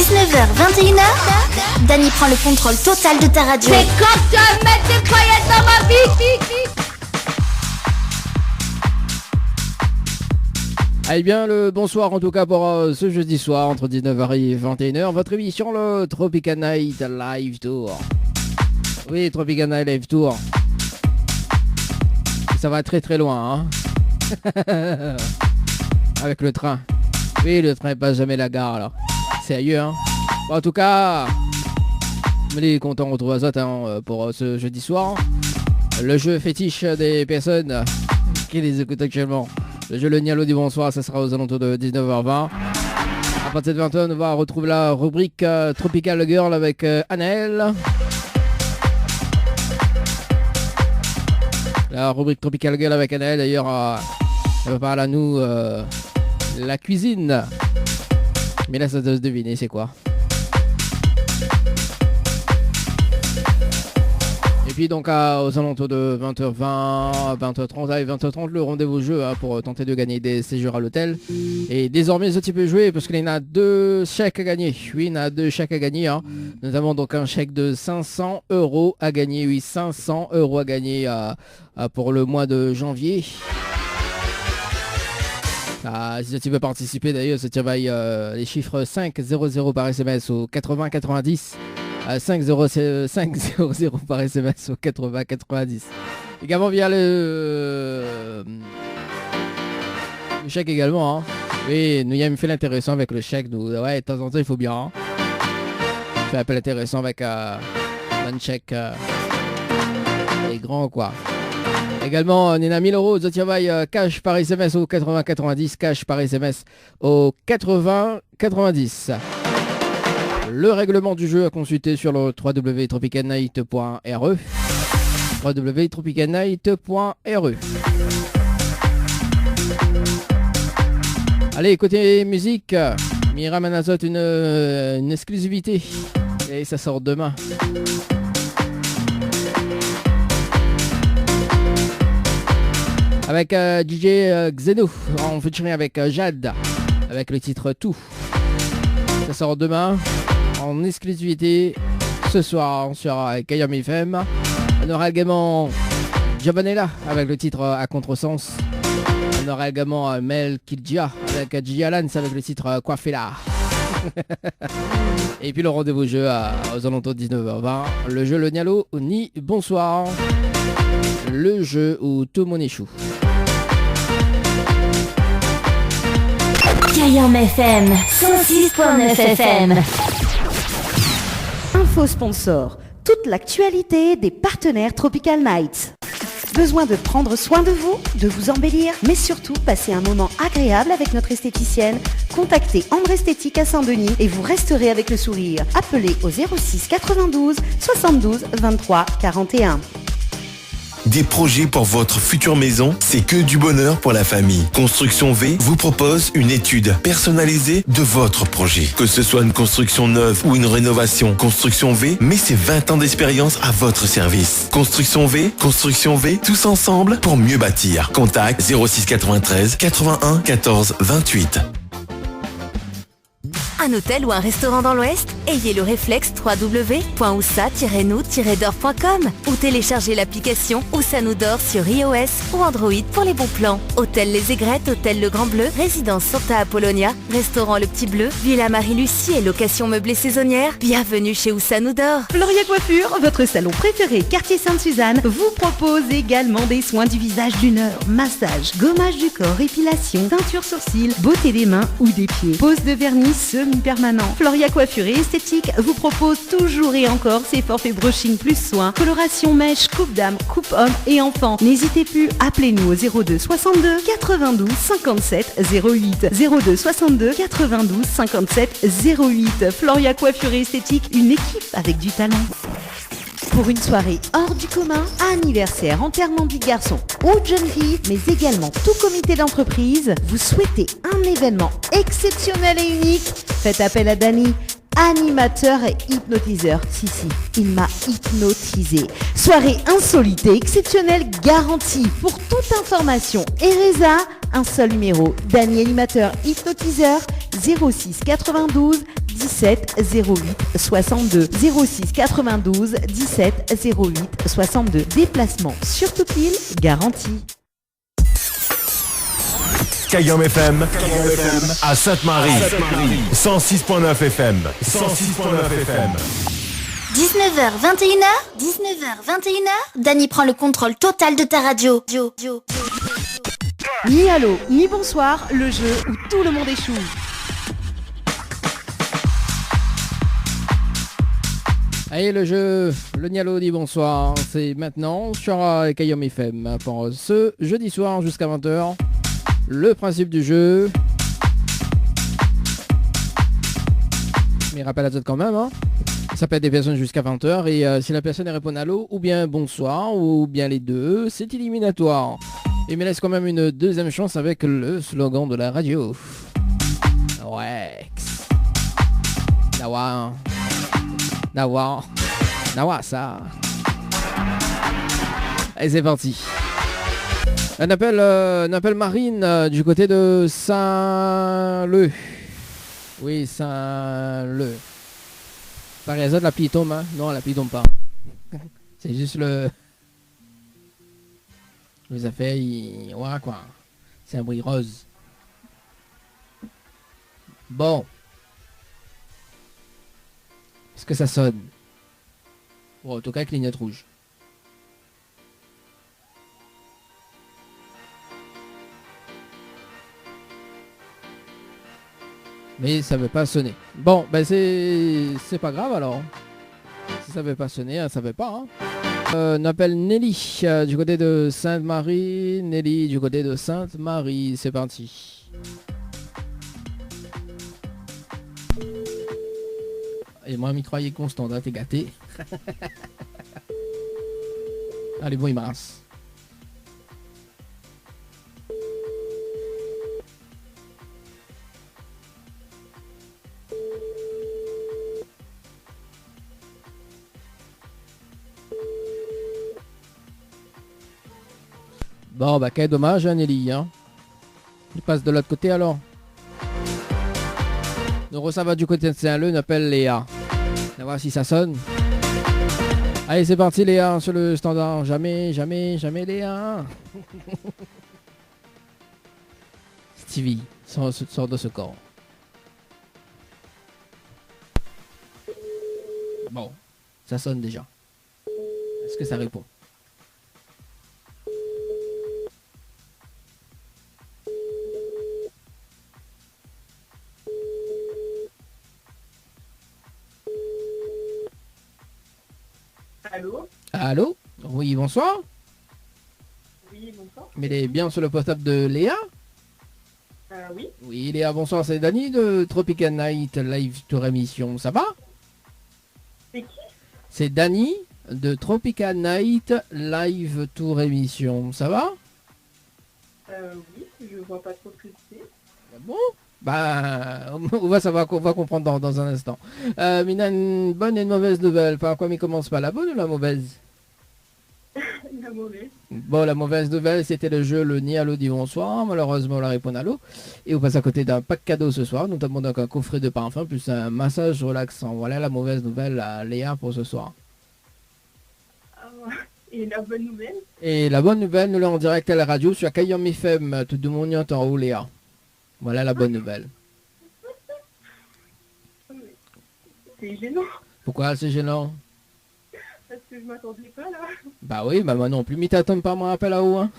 19h, 21h, Dany prend le contrôle total de ta radio. C'est quand tu vas mettre des paillettes dans ma vie. Allez bien le bonsoir en tout cas pour ce jeudi soir entre 19h et 21h, votre émission le Tropical Night Live Tour. Oui, Tropical Night Live Tour. Ça va très très loin hein. Avec le train. Oui, le train passe jamais la gare alors. C'est ailleurs hein. Bon, en tout cas, on est content de retrouver ça pour ce jeudi soir. Le jeu fétiche des personnes qui les écoutent actuellement. Le jeu Le Nialo du bonsoir, ça sera aux alentours de 19h20. À partir de 20h, on va retrouver la rubrique Tropical Girl avec Anaël. La rubrique Tropical Girl avec Anaël, d'ailleurs, elle va parler à nous la cuisine. Mais là, ça doit se deviner, c'est quoi. Et puis donc aux alentours de 20h20, 20h30 et 20h30 le rendez-vous jeu hein, pour tenter de gagner des séjours à l'hôtel. Et désormais ce type peut jouer parce qu'il y en a 2 chèques à gagner. Oui, il y en a 2 chèques à gagner. Hein. Notamment donc un chèque de 500 € à gagner. Oui, 500 € à gagner pour le mois de janvier. Si tu veux participer d'ailleurs, ça travaille les chiffres 500 par SMS au 80 90. 500 par SMS au 80 90. Également via le chèque également. Hein. Oui, nous y avons fait l'intéressant avec le chèque. Nous, ouais, de temps en temps il faut bien. Hein. Fait un peu l'intéressant avec un chèque les grands quoi. Également, on est à 1000 € de travail cash par SMS au 80 90. Cash par SMS au 80 90. Le règlement du jeu à consulter sur le www.tropicalnight.re www.tropicalnight.re. Allez, côté musique, Mira Manazot une exclusivité et ça sort demain. Avec DJ Xeno en featuring avec Jade avec le titre Tout. Ça sort demain en exclusivité ce soir sur KM FM. On aura également Javanella avec le titre À Contresens. On aura également Mel Kidja avec J. Alans avec le titre Coiffela. Et puis le rendez-vous jeu aux alentours de 19h20. Le jeu Le Nialo ni bonsoir. Le jeu où tout le monde échoue. KM FM 106.9 FM. Info sponsor. Toute l'actualité des partenaires Tropical Nights. Besoin de prendre soin de vous embellir, mais surtout passer un moment agréable avec notre esthéticienne? Contactez Ambre Esthétique à Saint-Denis et vous resterez avec le sourire. Appelez au 06 92 72 23 41. Des projets pour votre future maison, c'est que du bonheur pour la famille. Construction V vous propose une étude personnalisée de votre projet. Que ce soit une construction neuve ou une rénovation, Construction V met ses 20 ans d'expérience à votre service. Construction V, tous ensemble pour mieux bâtir. Contact 06 93 81 14 28. Un hôtel ou un restaurant dans l'Ouest? Ayez le réflexe www.oussa-nous-dor.com ou téléchargez l'application Oussa Nous Dor sur iOS ou Android pour les bons plans. Hôtel Les Aigrettes, Hôtel Le Grand Bleu, Résidence Santa Apollonia, Restaurant Le Petit Bleu, Villa Marie-Lucie et location meublée saisonnière. Bienvenue chez Oussa Nous Dor. Floria Coiffure, votre salon préféré quartier Sainte-Suzanne, vous propose également des soins du visage d'1 heure. Massage, gommage du corps, épilation, teinture sourcils, beauté des mains ou des pieds. Pose de vernis semi-permanent. Floria Coiffure et Esthétique vous propose toujours et encore ses forfaits brushing plus soins, coloration mèche, coupe dame, coupe homme et enfant. N'hésitez plus, appelez-nous au 02 62 92 57 08. 02 62 92 57 08. Floria Coiffure et Esthétique, une équipe avec du talent. Pour une soirée hors du commun, anniversaire, enterrement de vie de garçon ou de jeune fille, mais également tout comité d'entreprise, vous souhaitez un événement exceptionnel et unique? Faites appel à Dany, animateur et hypnotiseur. Si, il m'a hypnotisé. Soirée insolite et exceptionnelle garantie. Pour toute information et résa, un seul numéro. Dany, animateur, hypnotiseur, 06 92 17 08 62. 06 92 17 08 62. Déplacement sur toute l'île garanti. Cayenne FM, à Sainte-Marie, 106.9 FM, 19h, 21h, 19h, 21h, Dany prend le contrôle total de ta radio. Ni allô, ni bonsoir, le jeu où tout le monde échoue. Allez, le jeu, le Nialo dit bonsoir, c'est maintenant sur Cayenne FM pour ce jeudi soir jusqu'à 20h. Le principe du jeu. Mais rappelle à toi quand même, hein. Ça peut être des personnes jusqu'à 20h et si la personne répond allô ou bien bonsoir ou bien les deux, c'est éliminatoire. Et me laisse quand même une deuxième chance avec le slogan de la radio. Ouais. Nawa, ça. Allez, c'est parti. Un appel Marine du côté de Saint-Leu. Oui, Saint-Leu. Par raison de la pluie tombe, hein? Non, la pluie tombe pas. C'est juste le... Les affaires, ouais, quoi. C'est un bruit rose. Bon. Est-ce que ça sonne? Bon, en tout cas, avec clignote rouge. Mais ça veut pas sonner. Bon, ben c'est pas grave alors. Si ça veut pas sonner, ça veut pas. Hein. On appelle Nelly du côté de Sainte-Marie. Nelly du côté de Sainte-Marie. C'est parti. Et moi, m'y croyais constant, hein, t'es gâté. Allez, bon, il mince. Bon, bah, quel dommage, hein, Nelly. Hein. Il passe de l'autre côté, alors. Donc, ça va du côté de Saint-Leu, on appelle Léa. On va voir si ça sonne. Allez, c'est parti, Léa, sur le standard. Jamais, Léa. Stevie, sort de ce corps. Bon, ça sonne déjà. Est-ce que ça répond? Allô? Allô? Oui, bonsoir. Oui, bonsoir. Mais il est bien sur le portable de Léa? Oui. Oui, Léa, bonsoir, c'est Dany de Tropical Night Live Tour Émission, ça va? C'est qui? C'est Dany de Tropical Night Live Tour Émission, ça va? Oui, je vois pas trop ce que c'est. Bon, bah, on va savoir, on va comprendre dans un instant. Mais il y a une bonne et une mauvaise nouvelle. Par quoi il commence pas, la bonne ou la mauvaise? La mauvaise. Bon, la mauvaise nouvelle, c'était le jeu Le Ni Allô dit bonsoir. Malheureusement, on la répond allô. Et on passe à côté d'un pack cadeau ce soir. Nous avons donc un coffret de parfum plus un massage relaxant. Voilà la mauvaise nouvelle à Léa pour ce soir. Et la bonne nouvelle? Et la bonne nouvelle, nous l'avons en direct à la radio sur Cayenne FM. Tout le monde y entend en haut, Léa. Voilà la bonne nouvelle. C'est gênant. Pourquoi c'est gênant? Parce que je m'attendais pas là. Bah oui, bah moi non plus, mais t'attends pas mon appel là-haut, hein.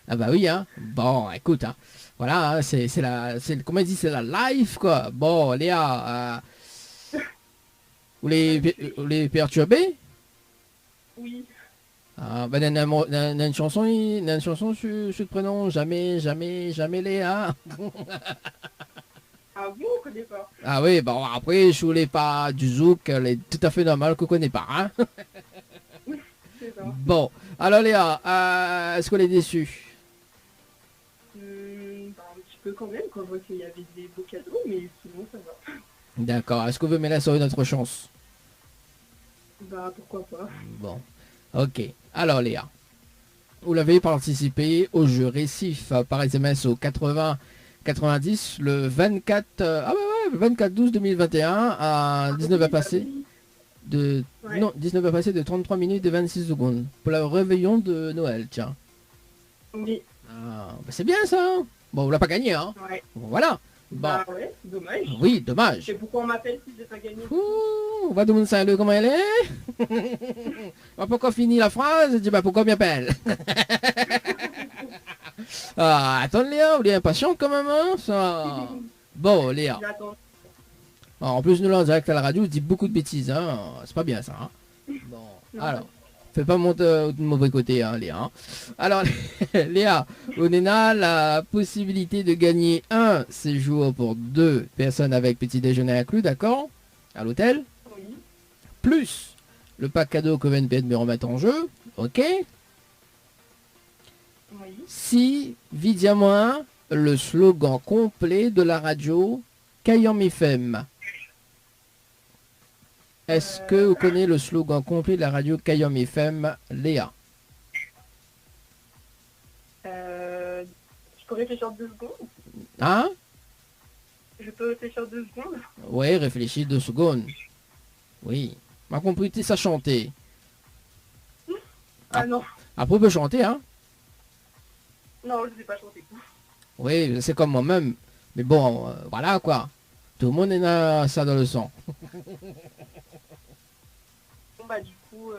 Ah bah oui, hein. Bon, écoute, hein. Voilà, hein, c'est comment il dit, c'est la live, quoi. Bon, Léa, vous les perturbez? Oui. Ah, bah, une chanson sur le prénom, jamais Léa. Ah bon, on connaît pas. Ah oui, bon, après, je voulais pas du zouk, elle est tout à fait normale qu'on connaît pas, hein. C'est ça. Bon, alors Léa, est-ce qu'on est déçu? Un petit peu quand même, quand je vois qu'il y avait des beaux cadeaux, mais sinon ça va. D'accord, est-ce qu'on veut mettre sur une autre chance? Bah pourquoi pas. Bon, ok. Alors Léa, vous l'avez participé au jeu Récif par SMS au 80 90 le 24 le 24/12/2021 à 19h passé de Ouais. non 19h passé de 33 minutes et 26 secondes pour le réveillon de Noël, tiens. Oui, Ah, bah c'est bien ça. Bon, on l'a pas gagné hein. ouais. Bon, voilà. Bon, Bah ouais, dommage. oui, Je dommage. sais pourquoi on m'appelle si j'ai pas gagné. Ouh, on va demander ça à le comment elle est. On va pourquoi finir la phrase, je dis bah pourquoi m'appelle. Ah, attends Léa, on est impatiente quand même hein, ça. Bon Léa. J'attends. Alors, en plus nous là en direct à la radio, on dit beaucoup de bêtises hein. C'est pas bien ça hein. Bon, alors. Fais pas monter de mauvais côté, hein, Léa. hein. Alors, Léa, on a la possibilité de gagner un séjour pour 2 personnes avec petit déjeuner inclus, d'accord? À l'hôtel. Oui. Plus le pack cadeau que VNP me remettre en jeu, ok? Oui. Si, dis-moi le slogan complet de la radio Kayam FM. Est-ce que vous connaissez le slogan complet de la radio Kayam FM, Léa? Je peux réfléchir 2 secondes. Hein? Je peux réfléchir 2 secondes. Oui, réfléchis 2 secondes. Oui. Ma compris ça chanter. Ah non. Après, on peut chanter, hein? Non, je sais pas chanter. Oui, c'est comme moi-même. Mais bon, voilà quoi. Tout le monde a ça dans le sang. Bon bah du coup,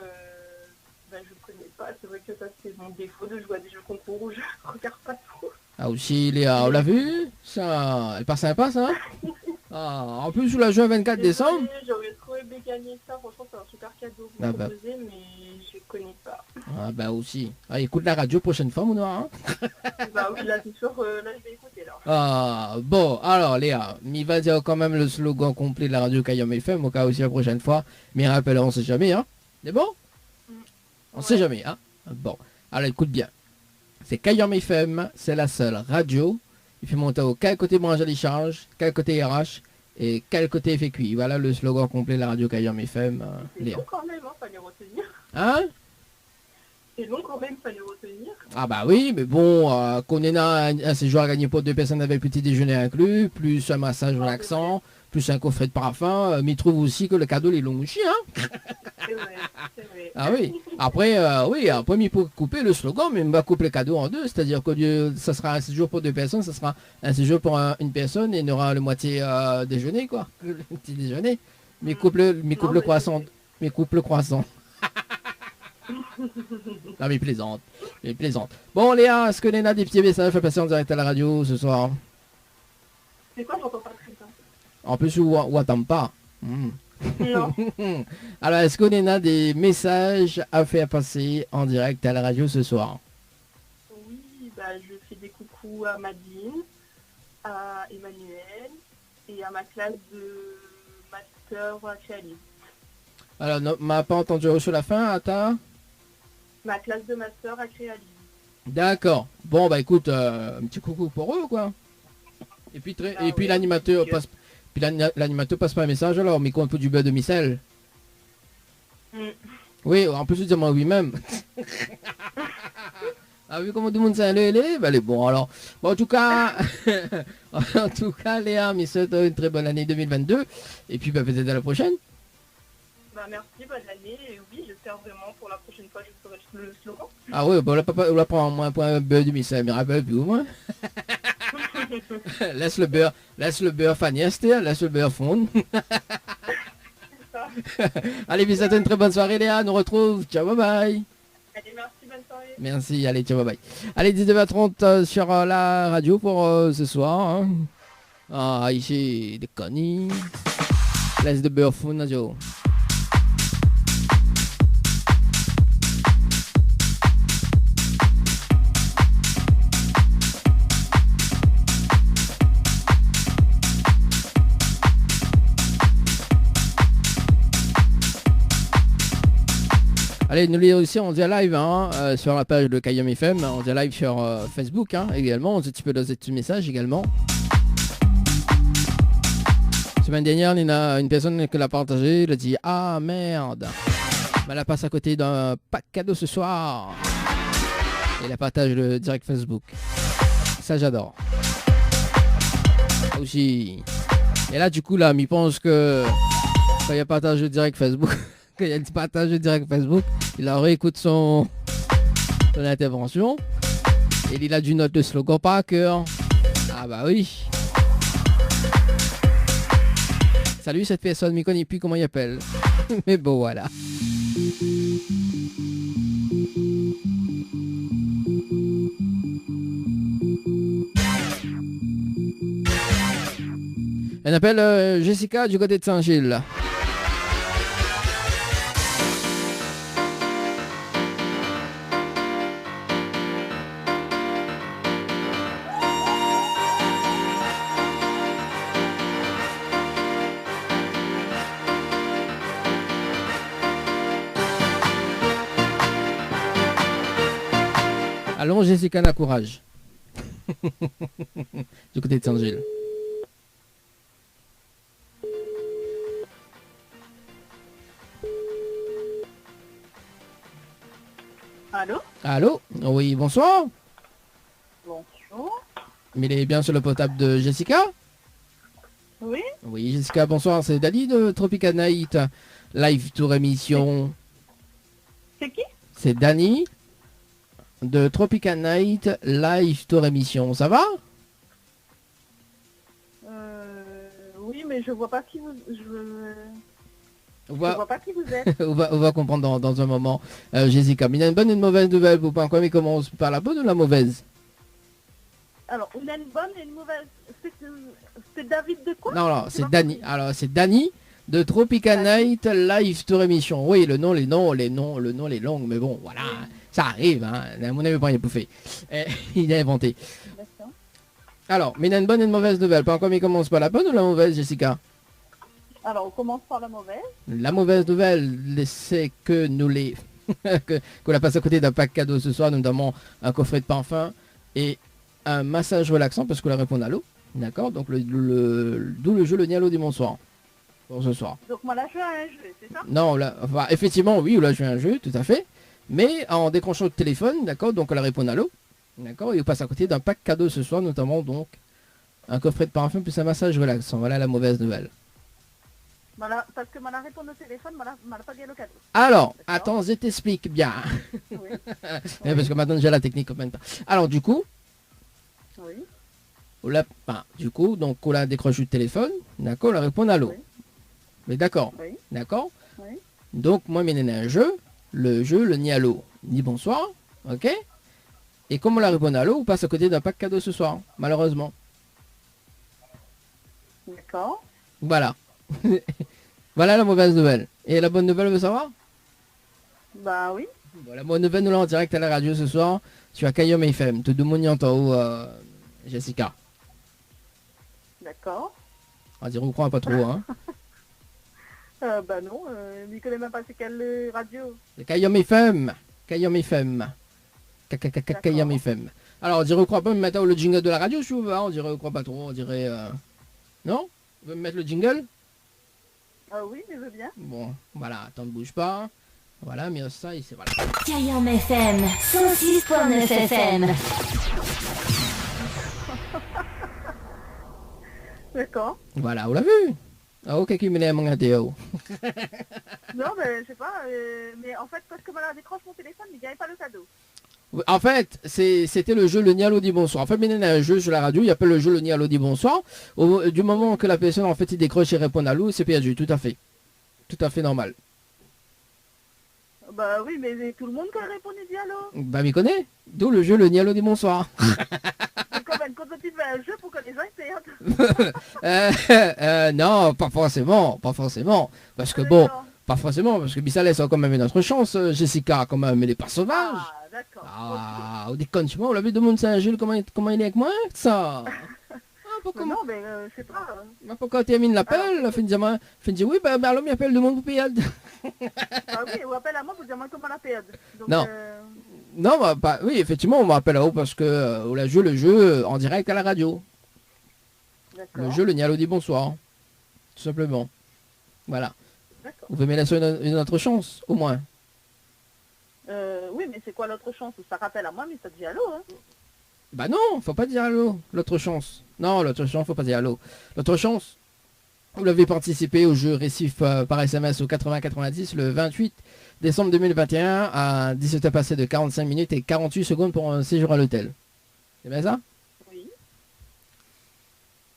bah je connais pas. C'est vrai que ça c'est mon défaut de jouer à des jeux concours où je regarde pas trop. Ah aussi, Léa, on l'a vu? Ça, elle passe sympa, ça? Ah, en plus, on l'a joué le 24 décembre. Désolée, j'aurais trop aimé gagner ça. Franchement, c'est un super cadeau que vous Ah bah. proposez, mais je connais pas. Ah bah aussi. Ah, écoute la radio prochaine fois, mon noir. Hein? Bah oui, là c'est sûr, là je vais écouter là. Ah, bon, alors Léa, il va dire quand même le slogan complet de la radio Kayam FM, au cas aussi la prochaine fois. Mais rappelle, on sait jamais, hein? C'est bon? On sait jamais, hein? Bon, alors écoute bien. C'est Kayam FM, c'est la seule radio. Il fait monter au quel côté branche à charge, quel côté RH et quel côté FQI. Voilà le slogan complet de la radio Kayam FM, C'est Léa. long quand même, hein, fallait retenir. Hein? C'est long quand même, fallait retenir. Ah bah oui, mais bon, qu'on ait un séjour à gagner pour 2 personnes avec petit déjeuner inclus, plus un massage relaxant, plus un coffret de parfum, mais il trouve aussi que le cadeau est long aussi, hein? C'est vrai, c'est vrai. Ah oui. Après, après, il peut couper le slogan, mais il va couper le cadeau en 2, c'est-à-dire que ça sera un séjour pour 2 personnes, ça sera un séjour pour une personne et il y aura le moitié déjeuner, quoi. Le petit déjeuner. Mais coupe le croissant. Mais coupe le croissant. Non mais plaisante. Mais plaisante. Bon Léa, est-ce que Léna a des petits messages à passer en direct à la radio ce soir? C'est quoi, j'entends pas très bien. En plus ou attends pas. Non. Alors est-ce que Léna a des messages à faire passer en direct à la radio ce soir? Oui, bah je fais des coucous à Madine, à Emmanuel et à ma classe de master créative. Alors non, m'a pas entendu sur la fin, Ata? Ma classe de master à créative. D'accord. Bon bah écoute, un petit coucou pour eux quoi. Et puis Ah et puis ouais, l'animateur bien. passe. Puis l'animateur passe pas un message alors, mais qu'on peut du beurre de micelle. Mm. Oui, en plus dis-moi oui-même. Ah vu comment tout le monde s'est allé, bah les bon alors. Bon, en tout cas, Léa, mais souhaite une très bonne année 2022. Et puis bah peut-être à la prochaine. Bah merci, bonne année. Et oui, j'espère vraiment pour la prochaine fois je ferai le slogan. Ah oui, bon on la prend en moins pour un beurre de micelle, mais rappelle plus au moins. laisse le beurre fagnester, laisse le beurre fondre. Allez, puis ça une très bonne soirée Léa, nous retrouve, ciao bye bye. Allez, merci, bonne soirée. Merci, allez, ciao bye bye. Allez, 19h30 sur la radio pour ce soir. Hein. Ah, ici, des conneries. Laisse de beurre fondre, radio. Allez, nous lire aussi, on dit live hein, sur la page de Kayam FM, on dit live sur Facebook hein, également, on dit tu peux donner des messages également. Semaine dernière, il y a une personne qui l'a partagé, elle a dit ah merde, mais elle passe à côté d'un pack cadeau ce soir. Et elle partage le direct Facebook. Ça j'adore. aussi. Et là, du coup, là, il pense que quand il y a partage direct Facebook, quand il y a le partage direct Facebook, il a réécoute son intervention. Et il a du note de slogan par cœur. Ah bah oui. Salut cette personne, mais connais plus comment il appelle. Mais bon, voilà. Elle appelle Jessica du côté de Saint-Gilles. Allons Jessica, la courage. Du côté de Saint-Gilles. Allô? Allô? Oui, bonsoir. Bonjour. Mais il est bien sur le portable de Jessica? Oui? Oui, Jessica, bonsoir. C'est Dali de Tropical Night Live Tour émission. C'est qui? C'est Dani de Tropical Night Live Tour émission. Ça va? Oui, mais je vois pas qui vous... On Je va, vois pas qui vous êtes. on va comprendre dans un moment. Jessica, mais il y a une bonne et une mauvaise nouvelle pour point. Mais commence par la bonne ou la mauvaise? Alors, il y a une bonne et une mauvaise. C'est David de quoi? Non, c'est Dani. Alors, c'est Dani de Tropical Night Live Tour émission. Oui, le nom est long, mais bon, voilà. Ça arrive, hein. À mon avis, pas il est bouffé. Il a inventé. D'accord. Alors, mais il y a une bonne et une mauvaise nouvelle. Par quoi, mais commence par la bonne ou la mauvaise, Jessica? Alors, on commence par la mauvaise. La mauvaise nouvelle, c'est que nous les... qu'on a passé à côté d'un pack cadeau ce soir, notamment un coffret de parfum et un massage relaxant, parce qu'on a répondu à l'eau. D'accord? Donc, d'où le jeu Le Nialo du bonsoir. Pour ce soir. Donc, moi, là, je joue à un jeu, c'est ça? Non, là, enfin, effectivement, oui, là, je fais un jeu, tout à fait. Mais en décrochant le téléphone, d'accord, donc on a répondu à l'eau. D'accord? Et on passe à côté d'un pack cadeau ce soir, notamment, donc, un coffret de parfum plus un massage relaxant. Voilà la mauvaise nouvelle. Voilà, parce que moi, la réponse au téléphone, moi, la pas gagné le cadeau. Alors, D'accord. attends, je t'explique bien. Oui. Parce que maintenant, j'ai la technique en même temps. Alors, du coup, Oui. du coup, donc, on a décroché le téléphone, d'accord, on a répondu à l'eau. Oui. Mais d'accord, Oui. d'accord. Oui. Donc, moi, il y a un jeu, le Nialo, ni bonsoir, ok. Et comme on a répondu à l'eau, on passe à côté d'un pack cadeau ce soir, malheureusement. D'accord. Voilà. Voilà la mauvaise nouvelle. Et la bonne nouvelle, vous savoir? Bah oui. Bon, la bonne nouvelle, nous l'avons en direct à la radio ce soir sur Kayom FM. Tout le monde en haut, Jessica. D'accord. On dirait, on croit pas trop, hein. Bah non, il ne connaît même pas c'est quelle radio. C'est Kayom FM. Kayom FM. Kayom FM. Alors, on dirait, on croit pas me mettre le jingle de la radio, je trouve, hein. On dirait, on croit pas trop. On dirait... Non? Vous pouvez me mettre le jingle? Ah oui, je veux bien. Bon, voilà, attends, ne bouge pas. Voilà, mais ça, c'est voilà. Kayam FM 106.9 FM. D'accord. Voilà, vous l'avez vu? Ah, ok, qui me l'a mangaté, oh. Non, mais je sais pas. Mais en fait, parce que voilà, décroche mon téléphone, il ne gagne pas le cadeau. En fait, c'était le jeu Le Nialo dit bonsoir. En fait, il y a un jeu sur la radio, il appelle le jeu Le Nialo dit bonsoir. Du moment que la personne, en fait, il décroche et répond à l'eau, c'est perdu, tout à fait. Tout à fait normal. Bah oui, mais tout le monde qui répond dit allô. Bah, m'y connaît. D'où le jeu Le Nialo dit bonsoir. Donc quand tu fais un jeu pour que les gens perdent. Non, pas forcément, pas forcément. Parce que bon, pas forcément, parce que ça laisse quand même une autre chance, Jessica, quand même, elle est pas sauvage. Ah, d'accord. Ah, on déconne, tu vois, on l'a vu de monde Saint-Gilles, comment il est avec moi, ça. Mais non, mais je sais pas. Pourquoi tu termines l'appel, elle fait dire oui, bah alors il appelle le monde pour payer. Ah oui, ou appelle à moi pour dire moi comment la perdre. Donc, Non. Non, bah, oui, effectivement, on m'appelle à haut parce que on a joué le jeu en direct à la radio. Le jeu, le Nialo dit bonsoir. Tout simplement. Voilà. D'accord. Vous pouvez me laisser une autre chance, au moins. Oui, mais c'est quoi l'autre chance? Ça rappelle à moi, mais ça dit allô, hein. Bah non, faut pas dire allô. L'autre chance. Non, l'autre chance, faut pas dire allô. L'autre chance, vous l'avez participé au jeu récif par SMS au 80-90 le 28 décembre 2021 à 17h passées de 45 minutes et 48 secondes pour un séjour à l'hôtel. C'est bien ça? Oui.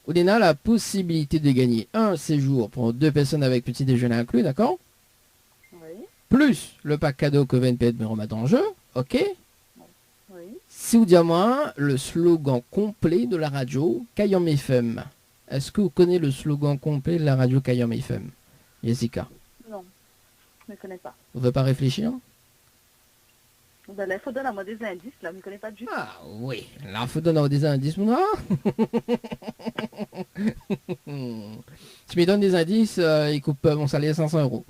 Oudina a la possibilité de gagner un séjour pour 2 personnes avec petit déjeuner inclus, d'accord? Oui. Plus le pack cadeau que VNP me remettre en jeu, ok? Oui. Si vous dites moi le slogan complet de la radio Kayam FM. Est-ce que vous connaissez le slogan complet de la radio Kayam FM? Jessica, Non, je ne connais pas. vous ne pouvez pas réfléchir? Ben là, il faut donner à moi des indices, là, je ne connais pas du tout. Ah oui, là il faut donner des indices, mon gars. Tu me donnes des indices, il coupe mon salaire 500 €.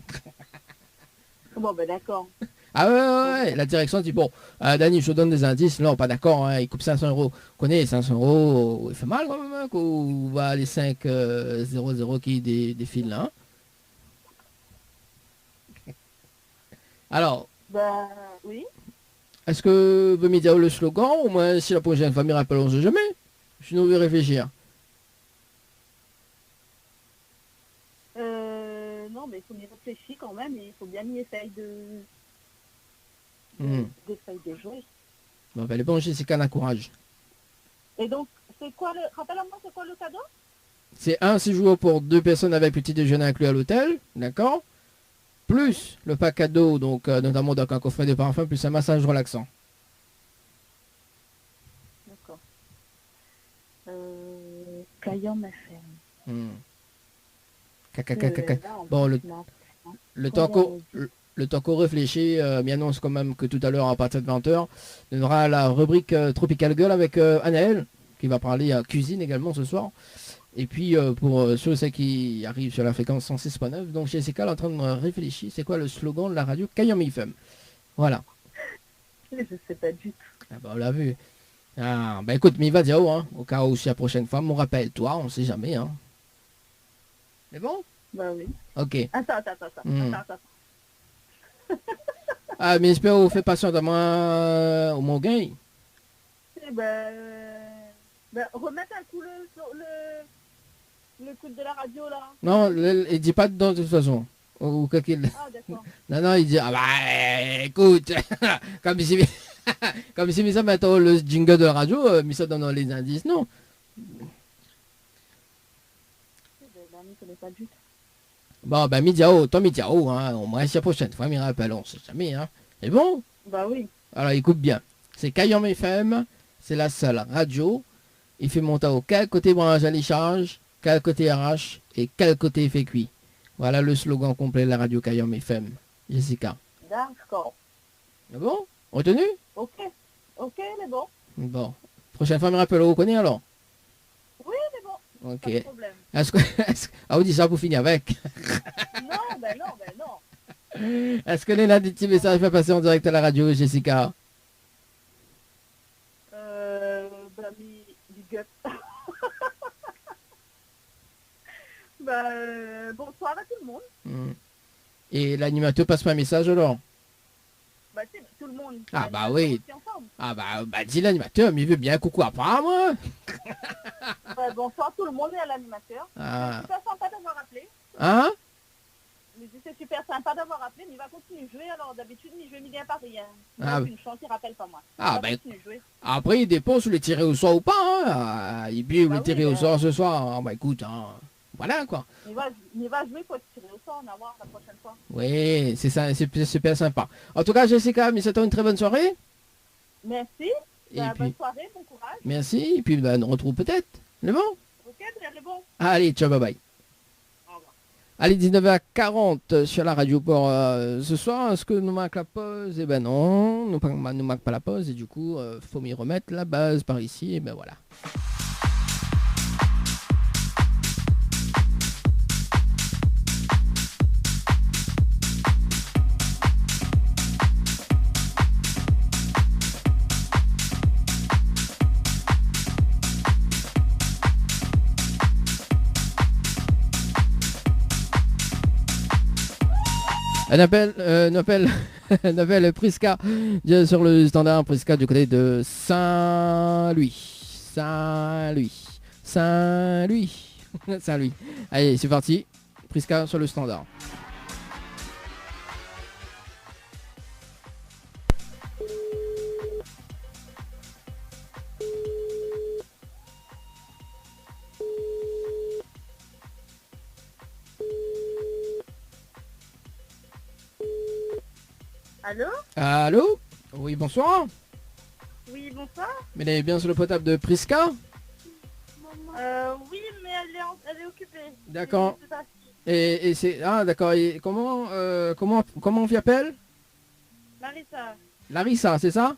Bon, ben d'accord. Ah ouais, la direction dit bon, Dani, je te donne des indices. Non, pas d'accord, hein, il coupe 500 €. Vous connaissez 500 €, il fait mal quand même, hein, qu'on voit les 5 0 qui défilent là. Hein. Alors, Ben oui. est-ce que vous me dire le slogan, au moins si la prochaine fois, me rappelle, on ne sait jamais. Sinon, vous réfléchir. Non, mais il faut y réfléchir quand même, et il faut bien y essayer d'essayer de jouer. Bon, ben, les bons, Jessica, la courage. Et donc, c'est quoi le... Rappelle-moi, c'est quoi le cadeau? C'est un séjour pour 2 personnes avec petit déjeuner inclus à l'hôtel, d'accord? Plus le pack cadeau, donc notamment donc, un coffret de parfum, plus un massage relaxant. D'accord. Kayam FM. Bon, le temps qu'on réfléchit, m'y annonce quand même que tout à l'heure, à partir de 20h, on aura la rubrique Tropical Girl avec Anaël, qui va parler à cuisine également ce soir. Et puis, pour ceux qui arrivent sur la fréquence 106.9, donc Jessica est en train de réfléchir, c'est quoi le slogan de la radio Kayam FM. Voilà. Je sais pas du tout. Ah bah, on l'a vu. Ah, bah écoute, mais va dire, hein, au cas où si la prochaine fois, on rappelle toi, on sait jamais. Hein. C'est bon? Bah oui. Ok. Attends. Ah, mais j'espère que vous faites patience à moi au moins gain. Eh ben, remettre un coup le coup de la radio là. Non, il dit pas dedans de toute façon. Ou quoi qu'il... Ah d'accord. Non, il dit, ah bah écoute, comme si comme si mis ça maintenant le jingle de la radio, mis ça dans les indices, non. Je ne connais pas du tout. Bon, ben Midiao, toi Midiao, hein, on me reste la prochaine fois, mais rappelle, on sait jamais, hein. C'est bon? Bah oui. Alors écoute bien, c'est Kayam FM, c'est la seule radio, il fait monter au quel côté branche à l'échange, quel côté RH et quel côté fait cuit. Voilà le slogan complet de la radio Kayam FM. Jessica. D'accord. C'est bon? Retenu? Ok, c'est bon. Bon. Prochaine fois, me rappelle, on connaît alors? Oui, c'est bon. Ok. Pas de problème. Ah, vous dites ça pour finir avec. Non. Est-ce que Léna, des petits messages fait passer en direct à la radio, Jessica? Du gut. Bonsoir à tout le monde. Et l'animateur passe pas un message alors? Bah, tout le monde. Ah bah oui. Ah bah dis l'animateur, mais il veut bien coucou à part moi. Bonsoir tout le monde et à l'animateur. Ah. C'est super sympa d'avoir appelé. Hein? C'est super sympa d'avoir appelé, mais il va continuer de jouer. Alors d'habitude, il joue bien Paris. Hein. Ah, une chance, il rappelle pas moi. Ah bah après il dépend si vous les tirez au sort ou pas. Hein. Et puis vous les tirez au sort ce soir. Ah, bah écoute, hein. Voilà quoi. Il va jouer pour être tiré au sort, on va voir la prochaine fois. Oui, c'est ça, c'est super sympa. En tout cas, Jessica, mais c'était une très bonne soirée. Merci. Bonne soirée, bon courage. Merci, et puis on retrouve peut-être. C'est bon? Ok, c'est bon. Allez, ciao, bye bye. Au revoir. Allez, 19h40 sur la radio pour ce soir. Est-ce que nous manque la pause? Eh ben non, nous manque pas la pause et du coup, faut m'y remettre la base par ici. Et ben voilà. Un appel Nouvelle Prisca sur le standard Prisca du côté de Saint-Louis. Saint-Louis. Saint-Louis. Saint-Louis. Allez, c'est parti. Prisca sur le standard. Allô? Allô? Oui, bonsoir. Oui, bonsoir. Mais elle est bien sur le potable de Prisca? Oui, mais elle est occupée. D'accord. Je sais pas si- Et c'est... Ah, d'accord. Et comment on vous appelle? Marissa. Larissa, c'est ça?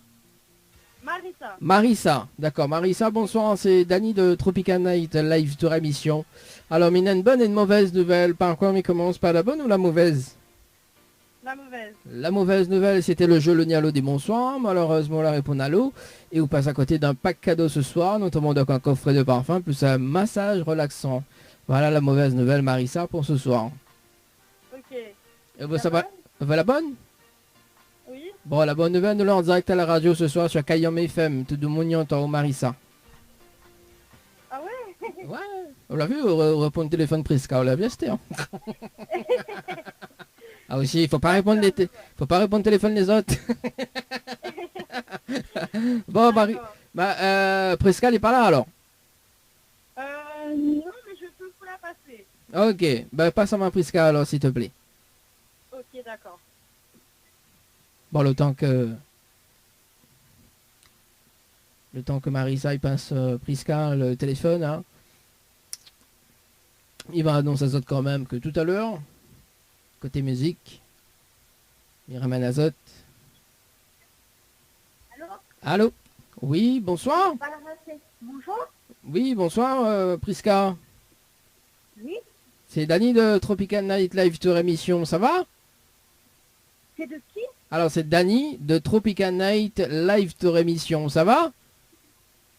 Marissa. Marissa, d'accord. Marissa, bonsoir, c'est Dany de Tropical Night Live Tour émission. Alors, il y a une bonne et une mauvaise nouvelle. Par quoi on commence? Par la bonne ou la mauvaise? La mauvaise. La mauvaise nouvelle, c'était le jeu Le Nialo des bonsoirs. Malheureusement, on la répond à l'eau. Et vous passez à côté d'un pack cadeau ce soir, notamment donc un coffret de parfum, plus un massage relaxant. Voilà la mauvaise nouvelle, Marissa, pour ce soir. Ok. Et vous, ça va la bonne? Oui. Bon, la bonne nouvelle, nous l'avons en direct à la radio ce soir sur Kayam FM. Tout le monde y entend, Marissa. Ah ouais? Ouais, on l'a vu, on répond au téléphone Prisca, on l'a bien c'était. Hein. Ah aussi, il faut pas répondre faut pas répondre au téléphone des autres. Bon, Marie, Prisca n'est pas là alors. Non, mais je peux vous la passer. Ok, passe à ma Prisca alors s'il te plaît. Ok, d'accord. Bon, le temps que Marissa il passe Prisca le téléphone, hein. Il va annoncer aux autres quand même que tout à l'heure, côté musique, il ramène Azote. Allô? Allô? Oui, bonsoir. Bonjour. Oui, bonsoir Prisca. Oui. C'est Dany de Tropical Night Live Tour émission, ça va? C'est de qui? Alors c'est Dany de Tropical Night Live Tour émission, ça va?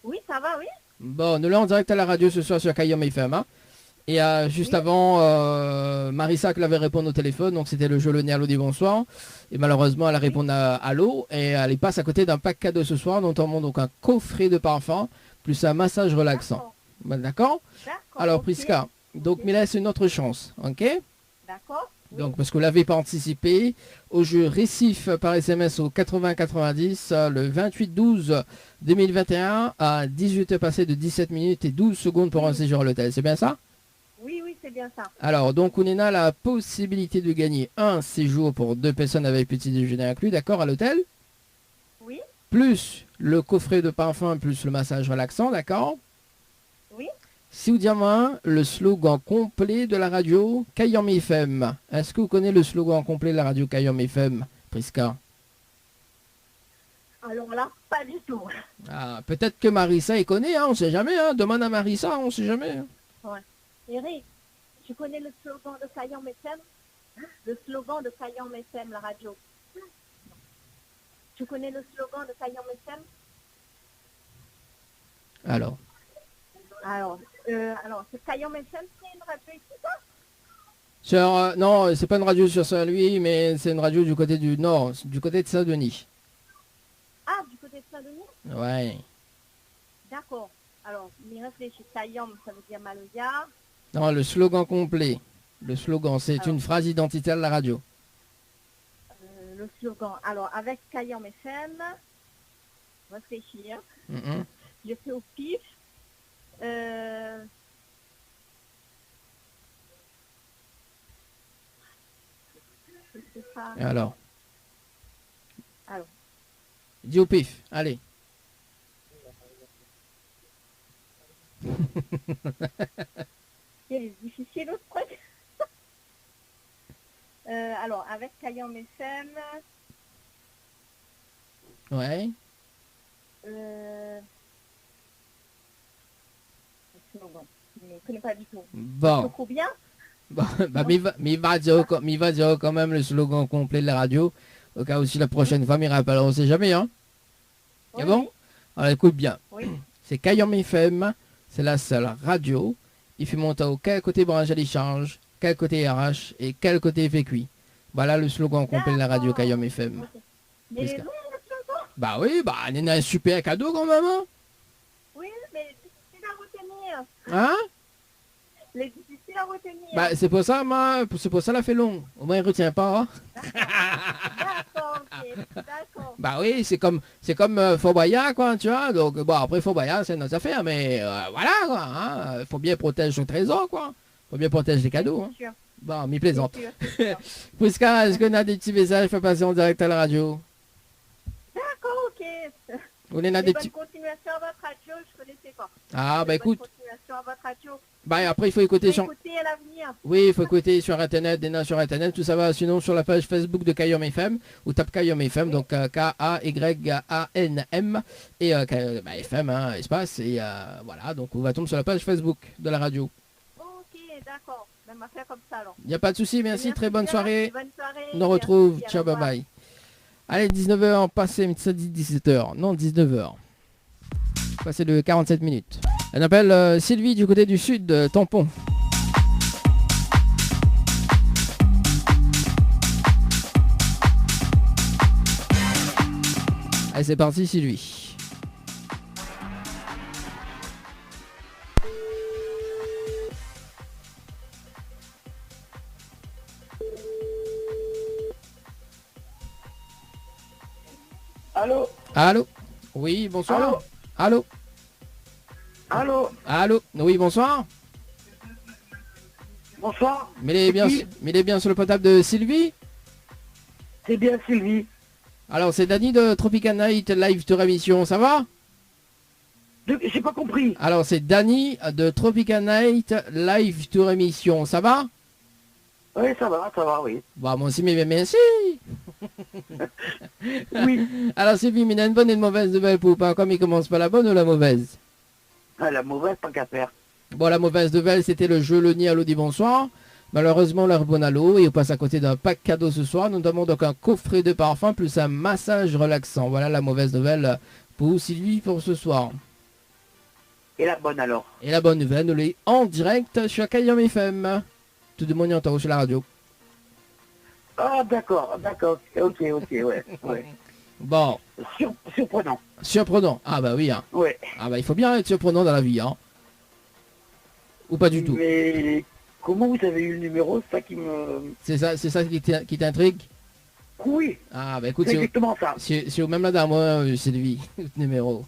Oui, ça va, oui. Bon, nous l'avons en direct à la radio ce soir sur Kayam FM, hein. Et juste avant, Marissa qui l'avait répondu au téléphone, donc c'était le jeu Le Nialo dit bonsoir. Et malheureusement, elle a répondu à l'eau et elle passe à côté d'un pack cadeau ce soir, notamment donc un coffret de parfum plus un massage relaxant. D'accord? Alors ok. Prisca, donc il me laisse une autre chance, ok? D'accord. Donc parce que vous l'avez participé au jeu Récif par SMS au 8090 le 28/12/2021 à 18h passées de 17 minutes et 12 secondes pour un séjour à l'hôtel. C'est bien ça? Oui, oui, c'est bien ça. Alors donc on a la possibilité de gagner un séjour pour 2 personnes avec petit déjeuner inclus, d'accord, à l'hôtel? Oui. Plus le coffret de parfum plus le massage relaxant, d'accord? Oui. Si vous dites moi le slogan complet de la radio Kayam FM. Est-ce que vous connaissez le slogan complet de la radio Kayam FM, Prisca? Alors là, pas du tout. Ah, peut-être que Marissa y connaît, hein, on sait jamais, hein. Demande à Marissa, on sait jamais. Hein. Ouais. Eric, tu connais le slogan de Kayam FM? Le slogan de Kayam FM, la radio. Tu connais le slogan de Kayam FM? Alors, Alors, c'est Kayam FM, c'est une radio ici, ça? non, c'est pas une radio sur Saint-Louis, mais c'est une radio du côté du nord, du côté de Saint-Denis. Ah, du côté de Saint-Denis? Ouais. D'accord. Alors, il réfléchit. Kayam, ça veut dire Maloya. Non, le slogan complet. Le slogan, c'est Alors. une phrase identitaire de la radio. Le slogan. Alors, avec Kayam FM, réfléchir. Mhm. Je fais au pif. C'est ça. Alors, Alors. dis au pif, allez. C'est difficile le truc. Alors, avec Kayam FM, Ouais. slogan. Je ne connais pas du tout. Bon. Beaucoup bien. Bon, mais il va dire quand même le slogan complet de la radio. Au cas où si la prochaine fois, il rappelle, on sait jamais, hein. Oui, C'est bon? oui. Alors écoute bien. Oui. C'est Kayam FM, c'est la seule radio. Il fait monter au quel côté branche à l'échange, quel côté RH et quel côté effet cuit. Voilà le slogan complet de la radio D'accord. Kayom FM. Ok. Mais Qu'est-ce non, Bah oui, bah on a un super cadeau quand même. Hein, oui, mais difficile à retenir. hein. Les difficiles à retenir. Bah c'est pour ça, moi, c'est pour ça la fait long. Au moins il retient pas. Hein. D'accord, ok. D'accord. Bah oui, c'est comme Fort Boyard, quoi, tu vois. Donc bon, après Fort Boyard, c'est notre affaire, mais voilà, quoi. Hein. Faut bien protéger son trésor, quoi. Faut bien protéger les cadeaux. Hein. C'est sûr. Bon, mi plaisante. C'est sûr, c'est sûr. Pouska, est-ce qu'on a des petits messages pour passer en direct à la radio? D'accord, ok. On en a Et des bonne petits. continuation à votre radio, je connaissais pas. Ah bah Bonne écoute, continuation à votre radio. bah après il faut écouter Faut sur. écouter à l'avenir. Oui, il faut écouter sur internet, des noms sur internet, tout ça va. Sinon sur la page Facebook de Kayom FM, ou tape Kayom FM, donc Kayam et bah, FM, hein, espace, et voilà, donc on va tomber sur la page Facebook de la radio. Ok, d'accord. Ben, on va faire comme ça alors. Il n'y a pas de souci, merci, très bonne bien, soirée. Bonne soirée. On nous retrouve, Merci, ciao, au bye revoir. bye. Allez, 19h, passé, ça dit 17h, non 19h. Passé de 47 minutes. Elle appelle Sylvie du côté du sud, Tampon. Allez, c'est parti Sylvie. Allô? Allô? Oui, bonsoir. Allô? Allô? Allô? Oui, bonsoir. Bonsoir. Mais il est bien sur le portable de Sylvie. C'est bien Sylvie. Alors, c'est Dany de Tropical Night Live Tour Émission, ça va? J'ai pas compris. Alors, c'est Dany de Tropical Night Live Tour Émission, ça va? Oui, ça va, oui. Bah, moi aussi, mais merci. Oui. Alors, Sylvie, mais il y a une bonne et une mauvaise nouvelle pour pas. Comme il commence par la bonne ou la mauvaise? Ah, la mauvaise, pas qu'à faire. Bon, la mauvaise nouvelle, c'était le jeu Le Nid à l'eau dit bonsoir. Malheureusement, leur bonne à l'eau et on passe à côté d'un pack cadeau ce soir. Nous avons donc un coffret de parfum plus un massage relaxant. Voilà la mauvaise nouvelle pour Sylvie pour ce soir. Et la bonne alors? Et la bonne nouvelle, nous l'est en direct sur Kayom FM. Tout le monde y entend sur la radio. Ah, d'accord, ok, ouais. Bon, Surprenant. surprenant. Ah bah oui, hein. Ouais. Ah bah il faut bien être surprenant dans la vie, hein. Ou pas du tout. Mais comment vous avez eu le numéro? C'est ça qui me... C'est ça qui t'intrigue? Oui, Ah bah écoute, c'est exactement ça. c'est au même là moi, Sylvie, le numéro.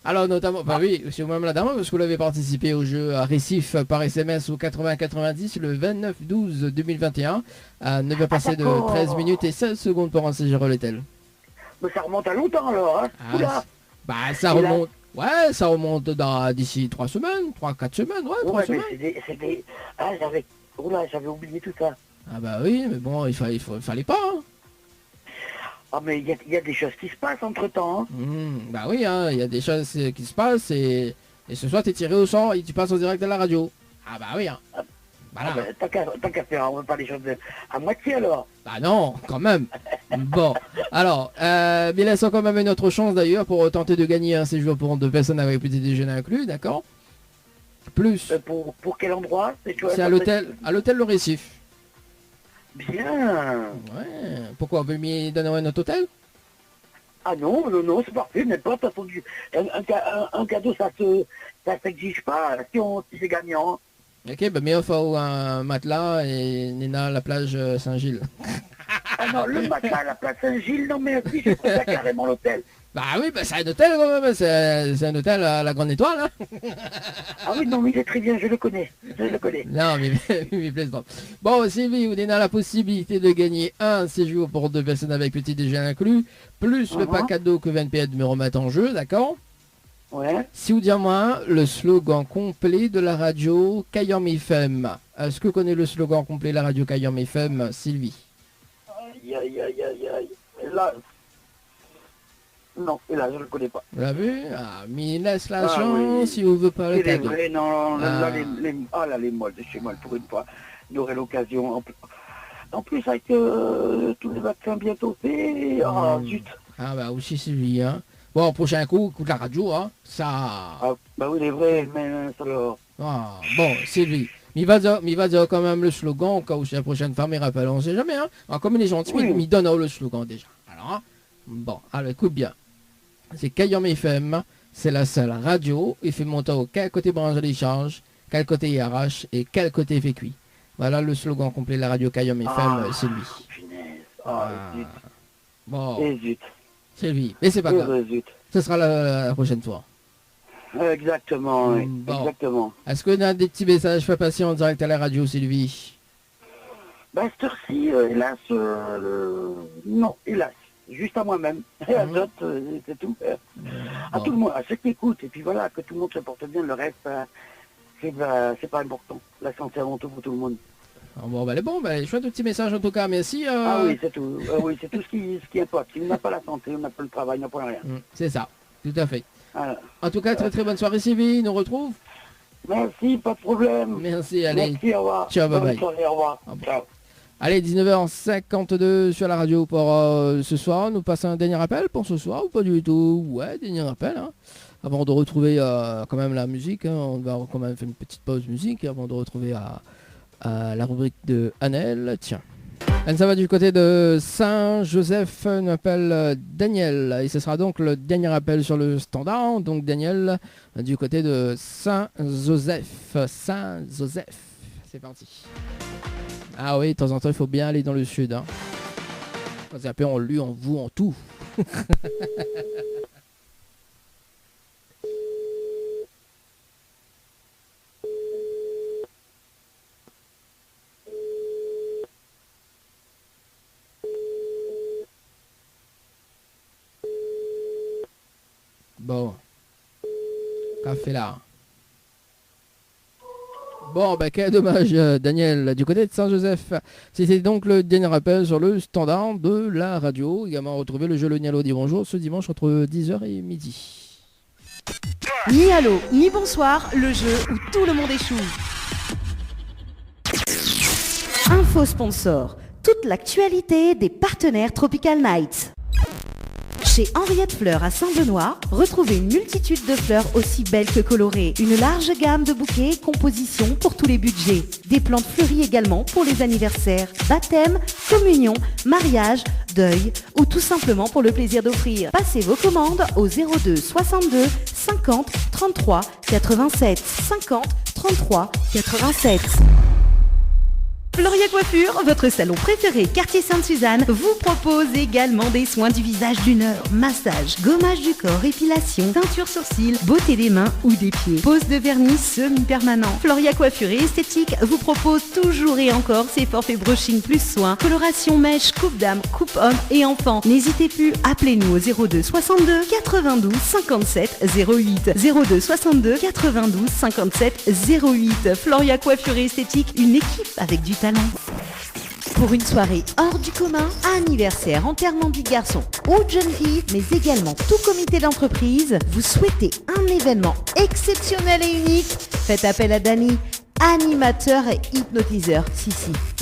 Alors notamment, bah oui, c'est au même là parce que vous l'avez participé au jeu à Récif par SMS au 80-90 le 29-12-2021 à 9h passé de d'accord. 13 minutes et 16 secondes pour un séjour Letel. Mais ça remonte à longtemps alors, hein. Ah, Oula. bah ça Et là- remonte, ouais, ça remonte d'ici 3 semaines, 3-4 semaines, ouais, 3 Ouais, mais semaines. c'était... Ah, j'avais oublié tout ça. Ah bah oui, mais bon, il fallait pas, hein. Ah, mais il y a des choses qui se passent entre-temps, hein. Bah oui, hein, il y a des choses qui se passent et ce soir t'es tiré au sort et tu passes en direct à la radio. Ah bah oui, hein. Voilà. Ah, ben, tant qu'à faire, on va pas les choses à moitié alors. Bah non, quand même. Bon, alors, mais laisse quand même une autre chance d'ailleurs pour tenter de gagner un séjour pour 2 personnes avec petit déjeuner inclus, d'accord? Plus, Pour quel endroit? c'est à l'hôtel Le Récif. Bien. Ouais, pourquoi, on veut m'y donner un autre hôtel? Ah non, c'est parfait, n'importe, de toute façon, un cadeau, ça s'exige pas si c'est gagnant. Ok, bah mais il faut un matelas et Nina à la plage Saint-Gilles. Ah non, le matin à la place Saint-Gilles, non mais si je trouve ça carrément l'hôtel. Bah oui, bah c'est un hôtel quand même, c'est un hôtel à la Grande Étoile, hein. Ah oui, non mais il est très bien, je le connais. Non, mais plaisante. Bon, Sylvie, vous donnez la possibilité de gagner un séjour pour 2 personnes avec petit déjeuner inclus, plus le pack cadeau que VNPS me remettent en jeu, d'accord? Ouais. Si vous dites moi le slogan complet de la radio Kayom FM. Est-ce que vous connaissez le slogan complet de la radio Kayom FM, Sylvie? Aïe. Là... Non, et là, je le connais pas. Vous l'avez vu? Ah, mais laisse la Ah, chance oui. si vous veut pas le C'est cadeau. vrai, non, là, Ah. les molles de chez moi, pour une fois, on aurait l'occasion. En plus, avec tous les vaccins bientôt faits, zut. Ah bah aussi Sylvie, hein. Bon, prochain coup, écoute la radio, hein. Ça... Ah, bah oui, il est vrai, mais alors... Ah, bon, Sylvie, Mais il va dire quand même le slogan, au cas où c'est la prochaine femme, il rappelle, on sait jamais. Hein. Alors, comme il est gentil, Oui. il donne le slogan déjà. Alors, hein. Bon, alors écoute bien. C'est Kayom FM, c'est la seule radio. Il fait monter au quel côté branche d'échange, quel côté IRH et quel côté fait cuit. Voilà le slogan complet de la radio Kayom FM, c'est lui. Punaise. Ah. Zut. Bon, Et zut. c'est lui. Mais c'est pas grave. Zut. Ce sera la prochaine fois. Exactement, oui. Bon. Exactement. Est-ce qu'on a des petits messages fait passer en direct à la radio, Sylvie? Bah, cette heure-ci, hélas, non, hélas. Juste à moi-même. Et à d'autres, c'est tout. À Bon. tout le monde, à ceux qui écoutent. Et puis voilà, que tout le monde se porte bien. Le reste, c'est pas important. La santé avant tout pour tout le monde. Bon, chouette petit message en tout cas, merci. Ah oui, c'est tout. Oui, c'est tout ce qui importe. Si on n'a pas la santé, on n'a pas le travail, on n'a pas rien. C'est ça, tout à fait. Voilà. En tout cas, très très bonne soirée Sylvie, nous retrouve. Merci, pas de problème. Merci, allez. Merci, au revoir. Ciao, bye Bonne bye. soirée, au revoir. Ah bon. Ciao. Allez, 19h52 sur la radio pour ce soir. Nous passons un dernier appel pour ce soir ou pas du tout? Ouais, dernier appel. Hein. Avant de retrouver quand même la musique, hein. On va quand même faire une petite pause musique avant de retrouver à la rubrique de Annelle. Tiens. Ça va du côté de Saint-Joseph, on appelle Daniel. Et ce sera donc le dernier appel sur le standard. Donc Daniel du côté de Saint-Joseph. Saint-Joseph. C'est parti. Ah oui, de temps en temps, il faut bien aller dans le sud. Hein. Quand c'est un peu en lui, en vous, en tout. Bon. Café là. Bon, bah quel dommage, Daniel, du côté de Saint-Joseph. C'était donc le dernier appel sur le standard de la radio. Également retrouver le jeu Le Nialo dit bonjour ce dimanche entre 10h et midi. Ni allô, ni bonsoir, le jeu où tout le monde échoue. Info sponsor, toute l'actualité des partenaires Tropical Nights. Chez Henriette Fleurs à Saint-Benoît, retrouvez une multitude de fleurs aussi belles que colorées. Une large gamme de bouquets et compositions pour tous les budgets. Des plantes fleuries également pour les anniversaires, baptêmes, communions, mariages, deuil ou tout simplement pour le plaisir d'offrir. Passez vos commandes au 02 62 50 33 87 50 33 87. Floria Coiffure, votre salon préféré quartier Sainte-Suzanne, vous propose également des soins du visage d'une heure, massage, gommage du corps, épilation, teinture sourcils, beauté des mains ou des pieds, pose de vernis semi-permanent. Floria Coiffure et Esthétique vous propose toujours et encore ses forfaits brushing plus soins, coloration mèche, coupe dame, coupe homme et enfant. N'hésitez plus, appelez-nous au 02 62 92 57 08. 02 62 92 57 08. Floria Coiffure et Esthétique, une équipe avec du talent. Pour une soirée hors du commun, anniversaire, enterrement du garçon ou de jeune fille, mais également tout comité d'entreprise, vous souhaitez un événement exceptionnel et unique, faites appel à Dany, animateur et hypnotiseur. Si,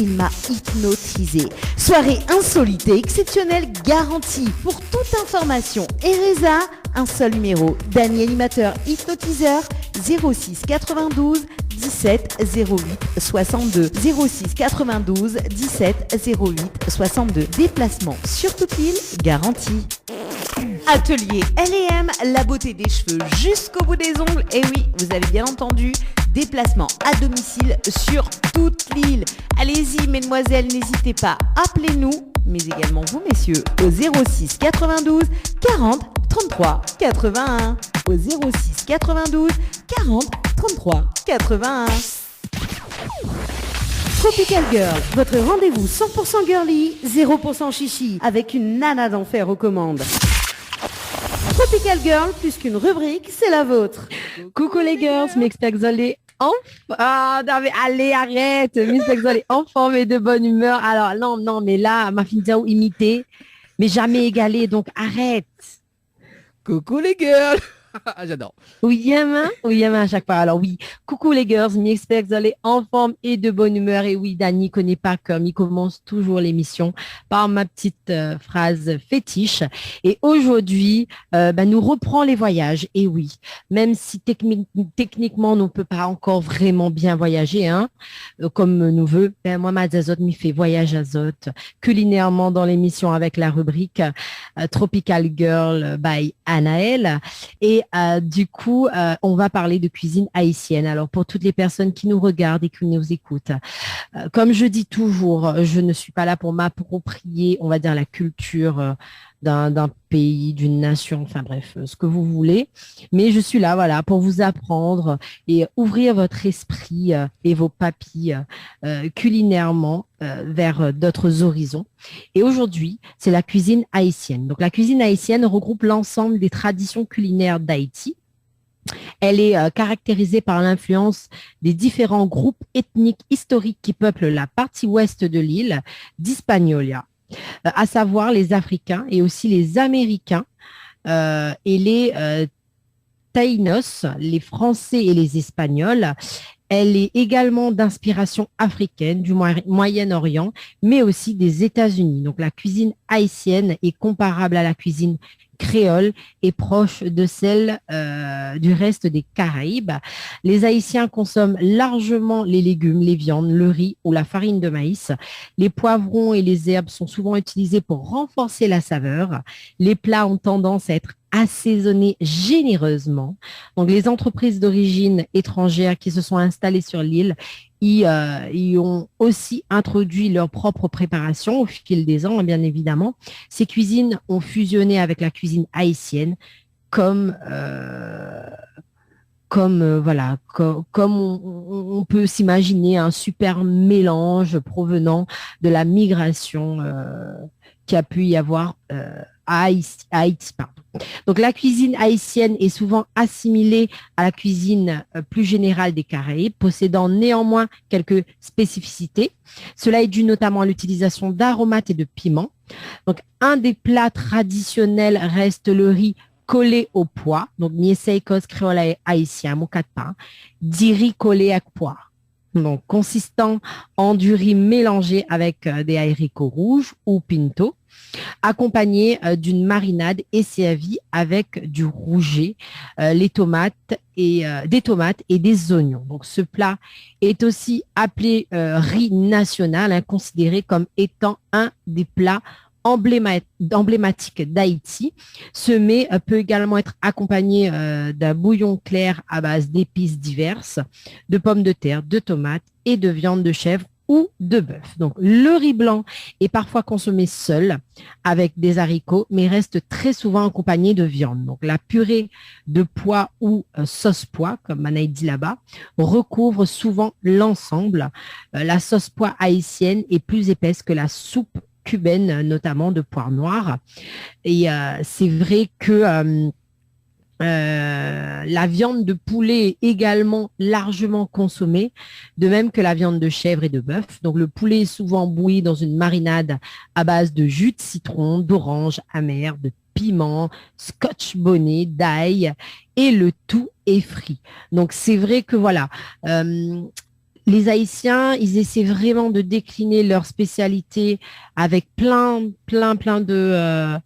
il m'a hypnotisé. Soirée insolite et exceptionnelle garantie. Pour toute information et résa, un seul numéro. Dany, animateur, hypnotiseur, 06 92 17 08 62. 06 92 17 08 62. Déplacement sur toute l'île, garantie. Atelier L&M, la beauté des cheveux jusqu'au bout des ongles. Et oui, vous avez bien entendu, déplacement à domicile sur toute l'île. Allez-y, mesdemoiselles, n'hésitez pas, appelez-nous, mais également vous, messieurs, au 06 92 40 33 81. Au 06 92 40 33 81. Tropical Girl, votre rendez-vous 100% girly, 0% chichi, avec une nana d'enfer aux commandes. Tropical Girl, plus qu'une rubrique, c'est la vôtre. Coucou les girls, Mix Pexolé. Ah, non mais allez, arrête. Miss Pexolé en forme et de bonne humeur. Alors non, mais là, ma fille Diaw imité, mais jamais égalé, donc arrête. Coucou les girls. J'adore. William à chaque fois. Alors oui, coucou les girls, mi expect que vous allez en forme et de bonne humeur. Et oui, Dani connaît pas comme il commence toujours l'émission par ma petite phrase fétiche. Et aujourd'hui, nous reprend les voyages. Et oui, même si techniquement, on ne peut pas encore vraiment bien voyager, comme nous veut, moi, ma Zazot m'y fait voyage azote culinairement dans l'émission avec la rubrique Tropical Girl by Anaël. Et du coup, on va parler de cuisine haïtienne. Alors, pour toutes les personnes qui nous regardent et qui nous écoutent, comme je dis toujours, je ne suis pas là pour m'approprier, on va dire, la culture d'un pays, d'une nation, enfin bref, ce que vous voulez. Mais je suis là, voilà, pour vous apprendre et ouvrir votre esprit et vos papilles culinairement vers d'autres horizons. Et aujourd'hui, c'est la cuisine haïtienne. Donc, la cuisine haïtienne regroupe l'ensemble des traditions culinaires d'Haïti. Elle est caractérisée par l'influence des différents groupes ethniques historiques qui peuplent la partie ouest de l'île d'Hispaniola, à savoir les Africains et aussi les Américains et les Taïnos, les Français et les Espagnols. Elle est également d'inspiration africaine, du Moyen-Orient, mais aussi des États-Unis. Donc la cuisine haïtienne est comparable à la cuisine créole et proche de celle du reste des Caraïbes. Les Haïtiens consomment largement les légumes, les viandes, le riz ou la farine de maïs. Les poivrons et les herbes sont souvent utilisés pour renforcer la saveur. Les plats ont tendance à être assaisonnés généreusement. Donc, les entreprises d'origine étrangère qui se sont installées sur l'île y ont aussi introduit leur propre préparation au fil des ans, bien évidemment. Ces cuisines ont fusionné avec la cuisine haïtienne comme on peut s'imaginer un super mélange provenant de la migration qui a pu y avoir à Haïti. Pardon. Donc, la cuisine haïtienne est souvent assimilée à la cuisine plus générale des Caraïbes, possédant néanmoins quelques spécificités. Cela est dû notamment à l'utilisation d'aromates et de piments. Donc, un des plats traditionnels reste le riz collé au pois. Donc, miesseikos créole haïtien, mon quatre pain, dit riz collé avec pois. Donc, consistant en du riz mélangé avec des haricots rouges ou pinto, accompagné d'une marinade et servi avec du rouget, des tomates et des oignons. Donc, ce plat est aussi appelé riz national, considéré comme étant un des plats emblématique d'Haïti. Ce mets peut également être accompagné d'un bouillon clair à base d'épices diverses, de pommes de terre, de tomates et de viande de chèvre ou de bœuf. Donc, le riz blanc est parfois consommé seul avec des haricots, mais reste très souvent accompagné de viande. Donc, la purée de pois ou sauce pois, comme Manaï dit là-bas, recouvre souvent l'ensemble. La sauce pois haïtienne est plus épaisse que la soupe cubaine, notamment de poire noire. Et c'est vrai que la viande de poulet est également largement consommée, de même que la viande de chèvre et de bœuf. Donc, le poulet est souvent bouilli dans une marinade à base de jus de citron, d'orange amère, de piment, scotch bonnet, d'ail, et le tout est frit. Donc, c'est vrai que voilà, les Haïtiens, ils essaient vraiment de décliner leur spécialité avec plein de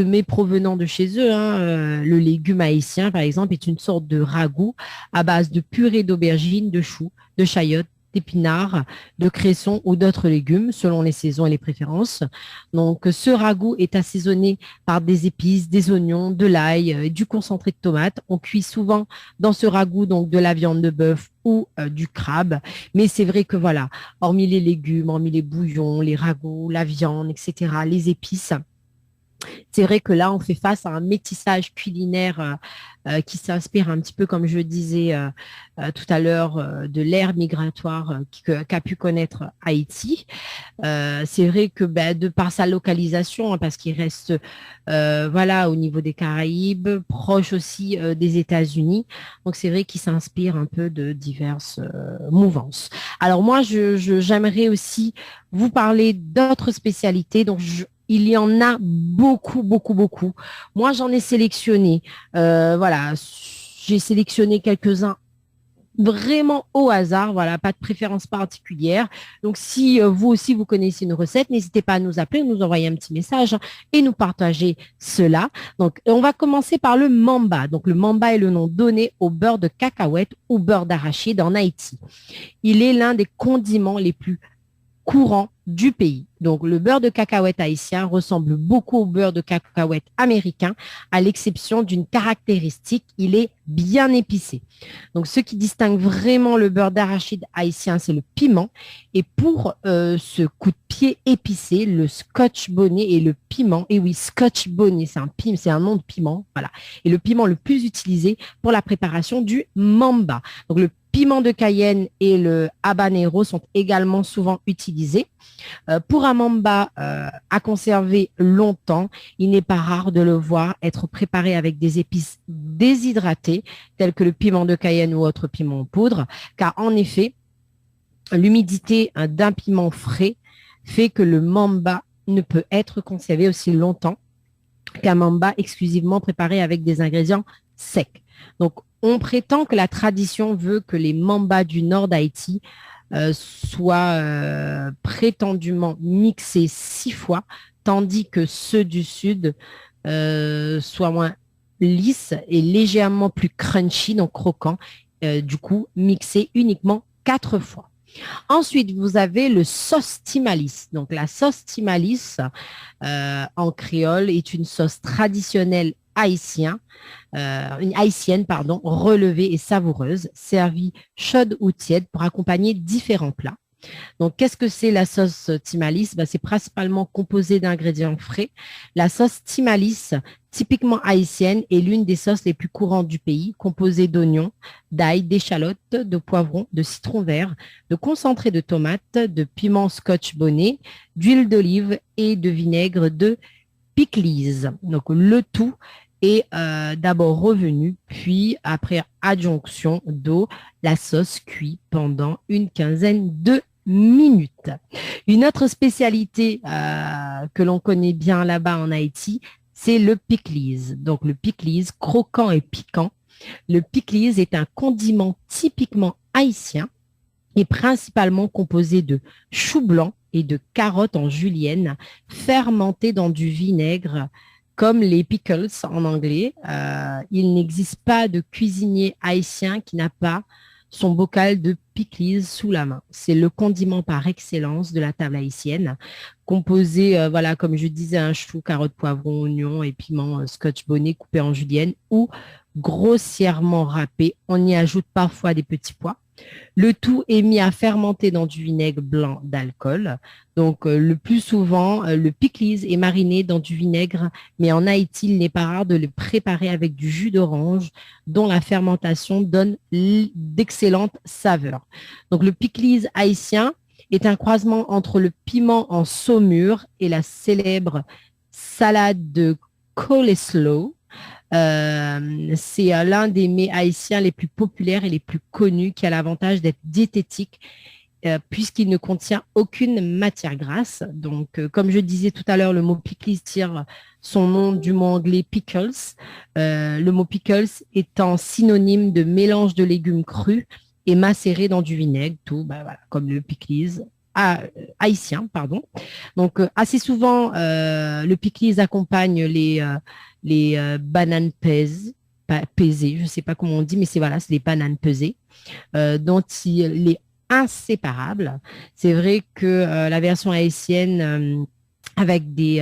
mets provenant de chez eux. Le légume haïtien, par exemple, est une sorte de ragoût à base de purée d'aubergines, de choux, de chayotes, d'épinards, de cresson ou d'autres légumes, selon les saisons et les préférences. Donc, ce ragoût est assaisonné par des épices, des oignons, de l'ail et du concentré de tomate. On cuit souvent dans ce ragoût donc de la viande de bœuf ou du crabe. Mais c'est vrai que voilà, hormis les légumes, hormis les bouillons, les ragoûts, la viande, etc., les épices, c'est vrai que là, on fait face à un métissage culinaire qui s'inspire un petit peu, comme je disais tout à l'heure, de l'ère migratoire qu'a pu connaître Haïti. C'est vrai que de par sa localisation, parce qu'il reste au niveau des Caraïbes, proche aussi des États-Unis. Donc, c'est vrai qu'il s'inspire un peu de diverses mouvances. Alors, moi, j'aimerais aussi vous parler d'autres spécialités. Donc, Il y en a beaucoup, beaucoup, beaucoup. Moi, j'en ai sélectionné. Voilà, j'ai sélectionné quelques-uns vraiment au hasard, voilà, pas de préférence particulière. Donc, si vous aussi, vous connaissez une recette, n'hésitez pas à nous appeler, nous envoyer un petit message et nous partager cela. Donc, on va commencer par le mamba. Donc, le mamba est le nom donné au beurre de cacahuète ou beurre d'arachide en Haïti. Il est l'un des condiments les plus courants du pays. Donc, le beurre de cacahuète haïtien ressemble beaucoup au beurre de cacahuète américain, à l'exception d'une caractéristique, il est bien épicé. Donc, ce qui distingue vraiment le beurre d'arachide haïtien, c'est le piment. Et pour ce coup de pied épicé, le scotch bonnet et le piment, et oui, scotch bonnet, c'est un nom de piment, voilà. Et le piment le plus utilisé pour la préparation du mamba. Donc, le piment de Cayenne et le habanero sont également souvent utilisés. Pour un mamba à conserver longtemps, il n'est pas rare de le voir être préparé avec des épices déshydratées, telles que le piment de Cayenne ou autre piment en poudre, car en effet, l'humidité d'un piment frais fait que le mamba ne peut être conservé aussi longtemps qu'un mamba exclusivement préparé avec des ingrédients secs. Donc, on prétend que la tradition veut que les mambas du nord d'Haïti soient prétendument mixés 6 fois, tandis que ceux du sud soient moins lisses et légèrement plus crunchy, donc croquants, du coup mixés uniquement 4 fois. Ensuite, vous avez le sauce timalis. Donc, la sauce timalis en créole est une sauce traditionnelle haïtienne, relevée et savoureuse, servie chaude ou tiède pour accompagner différents plats. Donc, qu'est-ce que c'est la sauce timalis? C'est principalement composé d'ingrédients frais. La sauce timalis, typiquement haïtienne, est l'une des sauces les plus courantes du pays, composée d'oignons, d'ail, d'échalotes, de poivrons, de citron vert, de concentré de tomates, de piment scotch bonnet, d'huile d'olive et de vinaigre de pickles. Donc, le tout est d'abord revenu, puis après adjonction d'eau, la sauce cuit pendant une quinzaine de minutes. Une autre spécialité que l'on connaît bien là-bas en Haïti, c'est le pickles. Donc, le pickles, croquant et piquant. Le pickles est un condiment typiquement haïtien et principalement composé de choux blancs et de carottes en julienne fermentées dans du vinaigre comme les pickles en anglais. Il n'existe pas de cuisinier haïtien qui n'a pas son bocal de pickles sous la main. C'est le condiment par excellence de la table haïtienne, composé, voilà, comme je disais, un chou, carottes, poivrons, oignons et piment scotch bonnet coupé en julienne ou grossièrement râpé. On y ajoute parfois des petits pois. Le tout est mis à fermenter dans du vinaigre blanc d'alcool. Donc, le plus souvent, le pickles est mariné dans du vinaigre, mais en Haïti, il n'est pas rare de le préparer avec du jus d'orange, dont la fermentation donne d'excellentes saveurs. Donc, le pickles haïtien est un croisement entre le piment en saumure et la célèbre salade de coleslaw. C'est l'un des mets haïtiens les plus populaires et les plus connus qui a l'avantage d'être diététique puisqu'il ne contient aucune matière grasse. Donc, comme je disais tout à l'heure, le mot pickles tire son nom du mot anglais pickles. Le mot pickles étant synonyme de mélange de légumes crus et macérés dans du vinaigre, tout, voilà, comme le pickles haïtien, pardon. Donc, assez souvent, le pickles accompagne les bananes pesées, je ne sais pas comment on dit, mais c'est des bananes pesées, dont il est inséparable. C'est vrai que la version haïtienne, avec des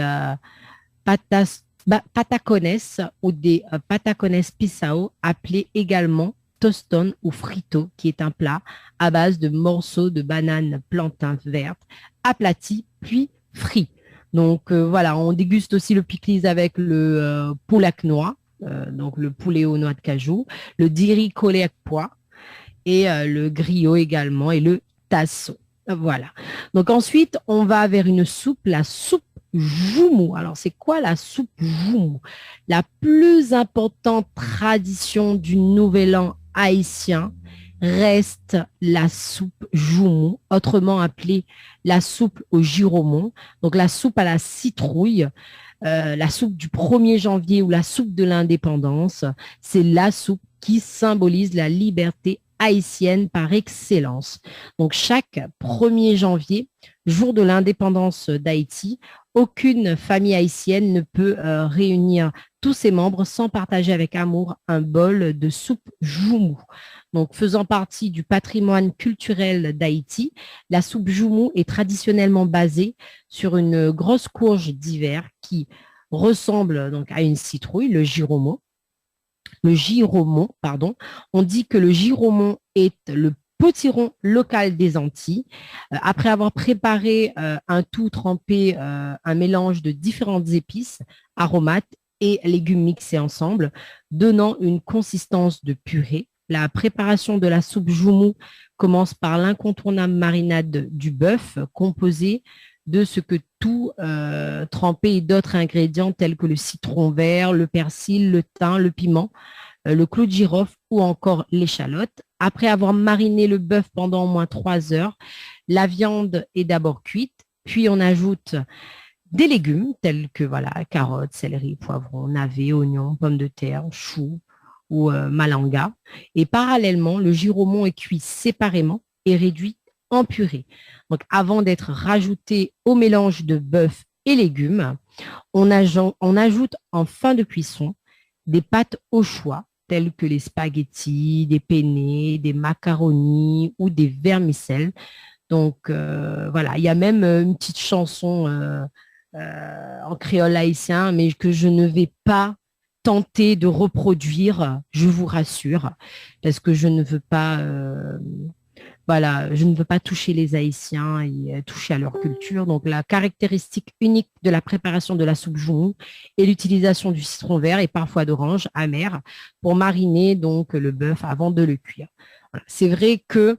patacones ou des patacones pisao, appelés également toston ou frito, qui est un plat à base de morceaux de bananes plantain vertes, aplatis puis frits. Donc, voilà, on déguste aussi le pickles avec le poulac noix, donc le poulet aux noix de cajou, le diri collé avec pois et le griot également et le tasso. Voilà. Donc, ensuite, on va vers une soupe, la soupe joumou. Alors, c'est quoi la soupe joumou? La plus importante tradition du Nouvel An haïtien reste la soupe joumou, autrement appelée la soupe au giromon. Donc la soupe à la citrouille, la soupe du 1er janvier ou la soupe de l'indépendance, c'est la soupe qui symbolise la liberté haïtienne par excellence. Donc chaque 1er janvier, jour de l'indépendance d'Haïti, aucune famille haïtienne ne peut réunir tous ses membres sans partager avec amour un bol de soupe joumou. Donc, faisant partie du patrimoine culturel d'Haïti, la soupe joumou est traditionnellement basée sur une grosse courge d'hiver qui ressemble donc à une citrouille, le giromon. On dit que le giromon est le potiron local des Antilles. Après avoir préparé un tout trempé, un mélange de différentes épices, aromates et légumes mixés ensemble, donnant une consistance de purée. La préparation de la soupe joumou commence par l'incontournable marinade du bœuf, composée de ce que tout trempé et d'autres ingrédients tels que le citron vert, le persil, le thym, le piment, le clou de girofle ou encore l'échalote. Après avoir mariné le bœuf pendant au moins 3 heures, la viande est d'abord cuite, puis on ajoute des légumes tels que carottes, céleri, poivrons, navets, oignons, pommes de terre, choux ou malanga. Et parallèlement, le giromon est cuit séparément et réduit en purée. Donc, avant d'être rajouté au mélange de bœuf et légumes, on ajoute en fin de cuisson des pâtes au choix, telles que les spaghettis, des penne, des macaronis ou des vermicelles. Donc, il y a même une petite chanson en créole haïtien, mais que je ne vais pas tenter de reproduire, je vous rassure, parce que je ne veux pas... je ne veux pas toucher les Haïtiens et toucher à leur culture. Donc, la caractéristique unique de la préparation de la soupe joumou est l'utilisation du citron vert et parfois d'orange amer pour mariner donc le bœuf avant de le cuire. Voilà. C'est vrai que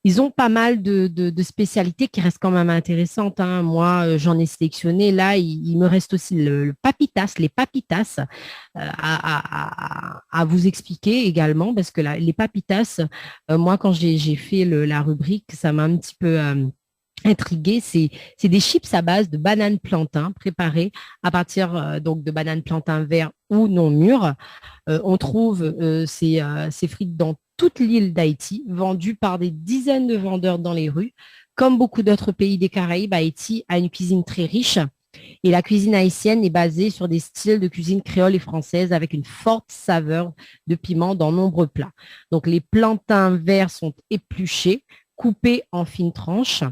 ils ont pas mal de spécialités qui restent quand même intéressantes, hein. Moi, j'en ai sélectionné. Là, il me reste aussi le papitas, les papitas à vous expliquer également, parce que les papitas, moi, quand j'ai fait la rubrique, ça m'a un petit peu intriguée. C'est des chips à base de bananes plantain préparées à partir donc de bananes plantain verts ou non mûres. On trouve ces frites dans toute l'île d'Haïti, vendues par des dizaines de vendeurs dans les rues. Comme beaucoup d'autres pays des Caraïbes, Haïti a une cuisine très riche et la cuisine haïtienne est basée sur des styles de cuisine créole et française avec une forte saveur de piment dans nombreux plats. Donc, les plantains verts sont épluchés, coupés en fines tranches,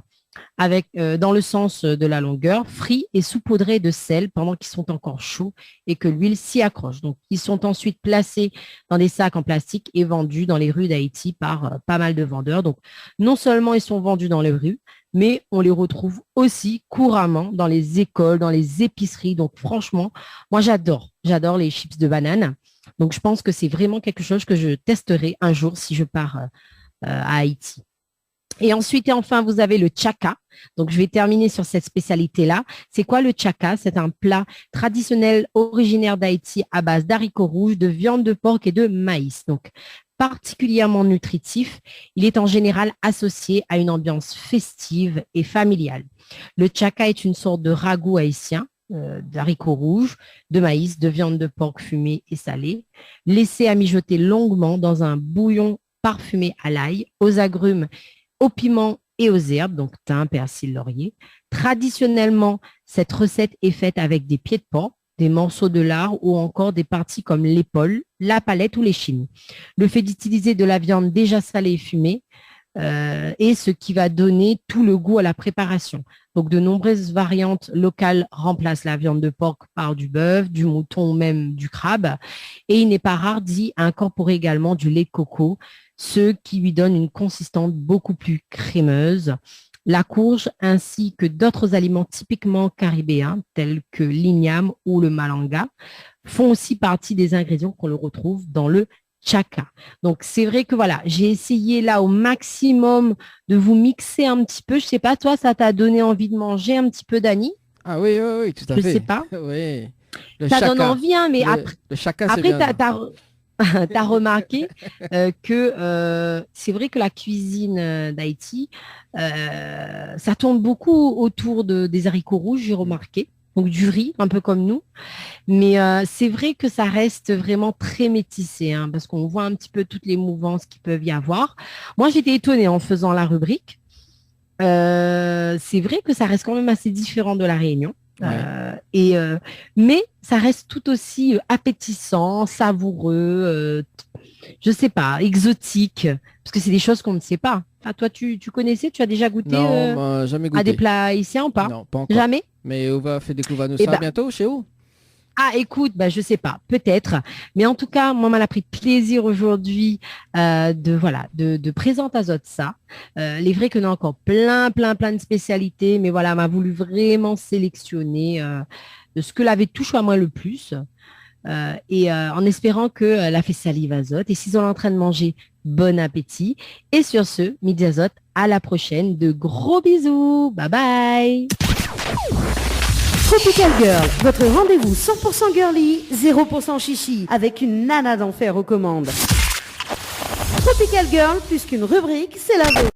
avec dans le sens de la longueur, frits et saupoudrés de sel pendant qu'ils sont encore chauds et que l'huile s'y accroche. Donc, ils sont ensuite placés dans des sacs en plastique et vendus dans les rues d'Haïti par pas mal de vendeurs. Donc, non seulement ils sont vendus dans les rues, mais on les retrouve aussi couramment dans les écoles, dans les épiceries. Donc, franchement, moi, j'adore les chips de banane. Donc, je pense que c'est vraiment quelque chose que je testerai un jour si je pars à Haïti. Et ensuite et enfin, vous avez le tchaka. Donc, je vais terminer sur cette spécialité-là. C'est quoi le tchaka? C'est un plat traditionnel originaire d'Haïti à base d'haricots rouges, de viande de porc et de maïs. Donc, particulièrement nutritif, il est en général associé à une ambiance festive et familiale. Le tchaka est une sorte de ragoût haïtien, d'haricots rouges, de maïs, de viande de porc fumée et salée, laissé à mijoter longuement dans un bouillon parfumé à l'ail, aux agrumes, au piment et aux herbes, donc thym, persil, laurier. Traditionnellement, cette recette est faite avec des pieds de porc, des morceaux de lard ou encore des parties comme l'épaule, la palette ou l'échine. Le fait d'utiliser de la viande déjà salée et fumée est ce qui va donner tout le goût à la préparation. Donc, de nombreuses variantes locales remplacent la viande de porc par du bœuf, du mouton ou même du crabe. Et il n'est pas rare d'y incorporer également du lait de coco, ce qui lui donne une consistance beaucoup plus crémeuse. La courge ainsi que d'autres aliments typiquement caribéens tels que l'igname ou le malanga font aussi partie des ingrédients qu'on le retrouve dans le tchaka. Donc, c'est vrai que voilà, j'ai essayé là au maximum de vous mixer un petit peu. Je sais pas, toi, ça t'a donné envie de manger un petit peu, Dani? Ah oui, tout à fait. Je sais pas. Oui. Ça donne envie, hein, mais le chaka, après c'est bien. tu as remarqué que c'est vrai que la cuisine d'Haïti, ça tourne beaucoup autour des haricots rouges, j'ai remarqué. Donc du riz, un peu comme nous. Mais c'est vrai que ça reste vraiment très métissé, hein, parce qu'on voit un petit peu toutes les mouvances qu'il peuvent y avoir. Moi, j'étais étonnée en faisant la rubrique. C'est vrai que ça reste quand même assez différent de la Réunion. Ouais. Mais ça reste tout aussi appétissant, savoureux, je sais pas, exotique, parce que c'est des choses qu'on ne sait pas. Enfin, toi, tu connaissais, tu as déjà goûté, jamais goûté à des plats haïtiens ou pas? Non, pas encore. Jamais? Mais on va faire découvrir nous ça bientôt chez vous. Ah, écoute, je sais pas, peut-être. Mais en tout cas, moi, m'a pris plaisir aujourd'hui de présenter à Zot ça. Les vrais qu'on a encore plein de spécialités, mais voilà, m'a voulu vraiment sélectionner de ce que l'avait touché à moi le plus. En espérant que la fait salive à Zot. Et s'ils ont en train de manger, bon appétit. Et sur ce, midi à Zot, à la prochaine. De gros bisous. Bye bye. Tropical Girl, votre rendez-vous 100% girly, 0% chichi, avec une nana d'enfer aux commandes. Tropical Girl, plus qu'une rubrique, c'est la vôtre.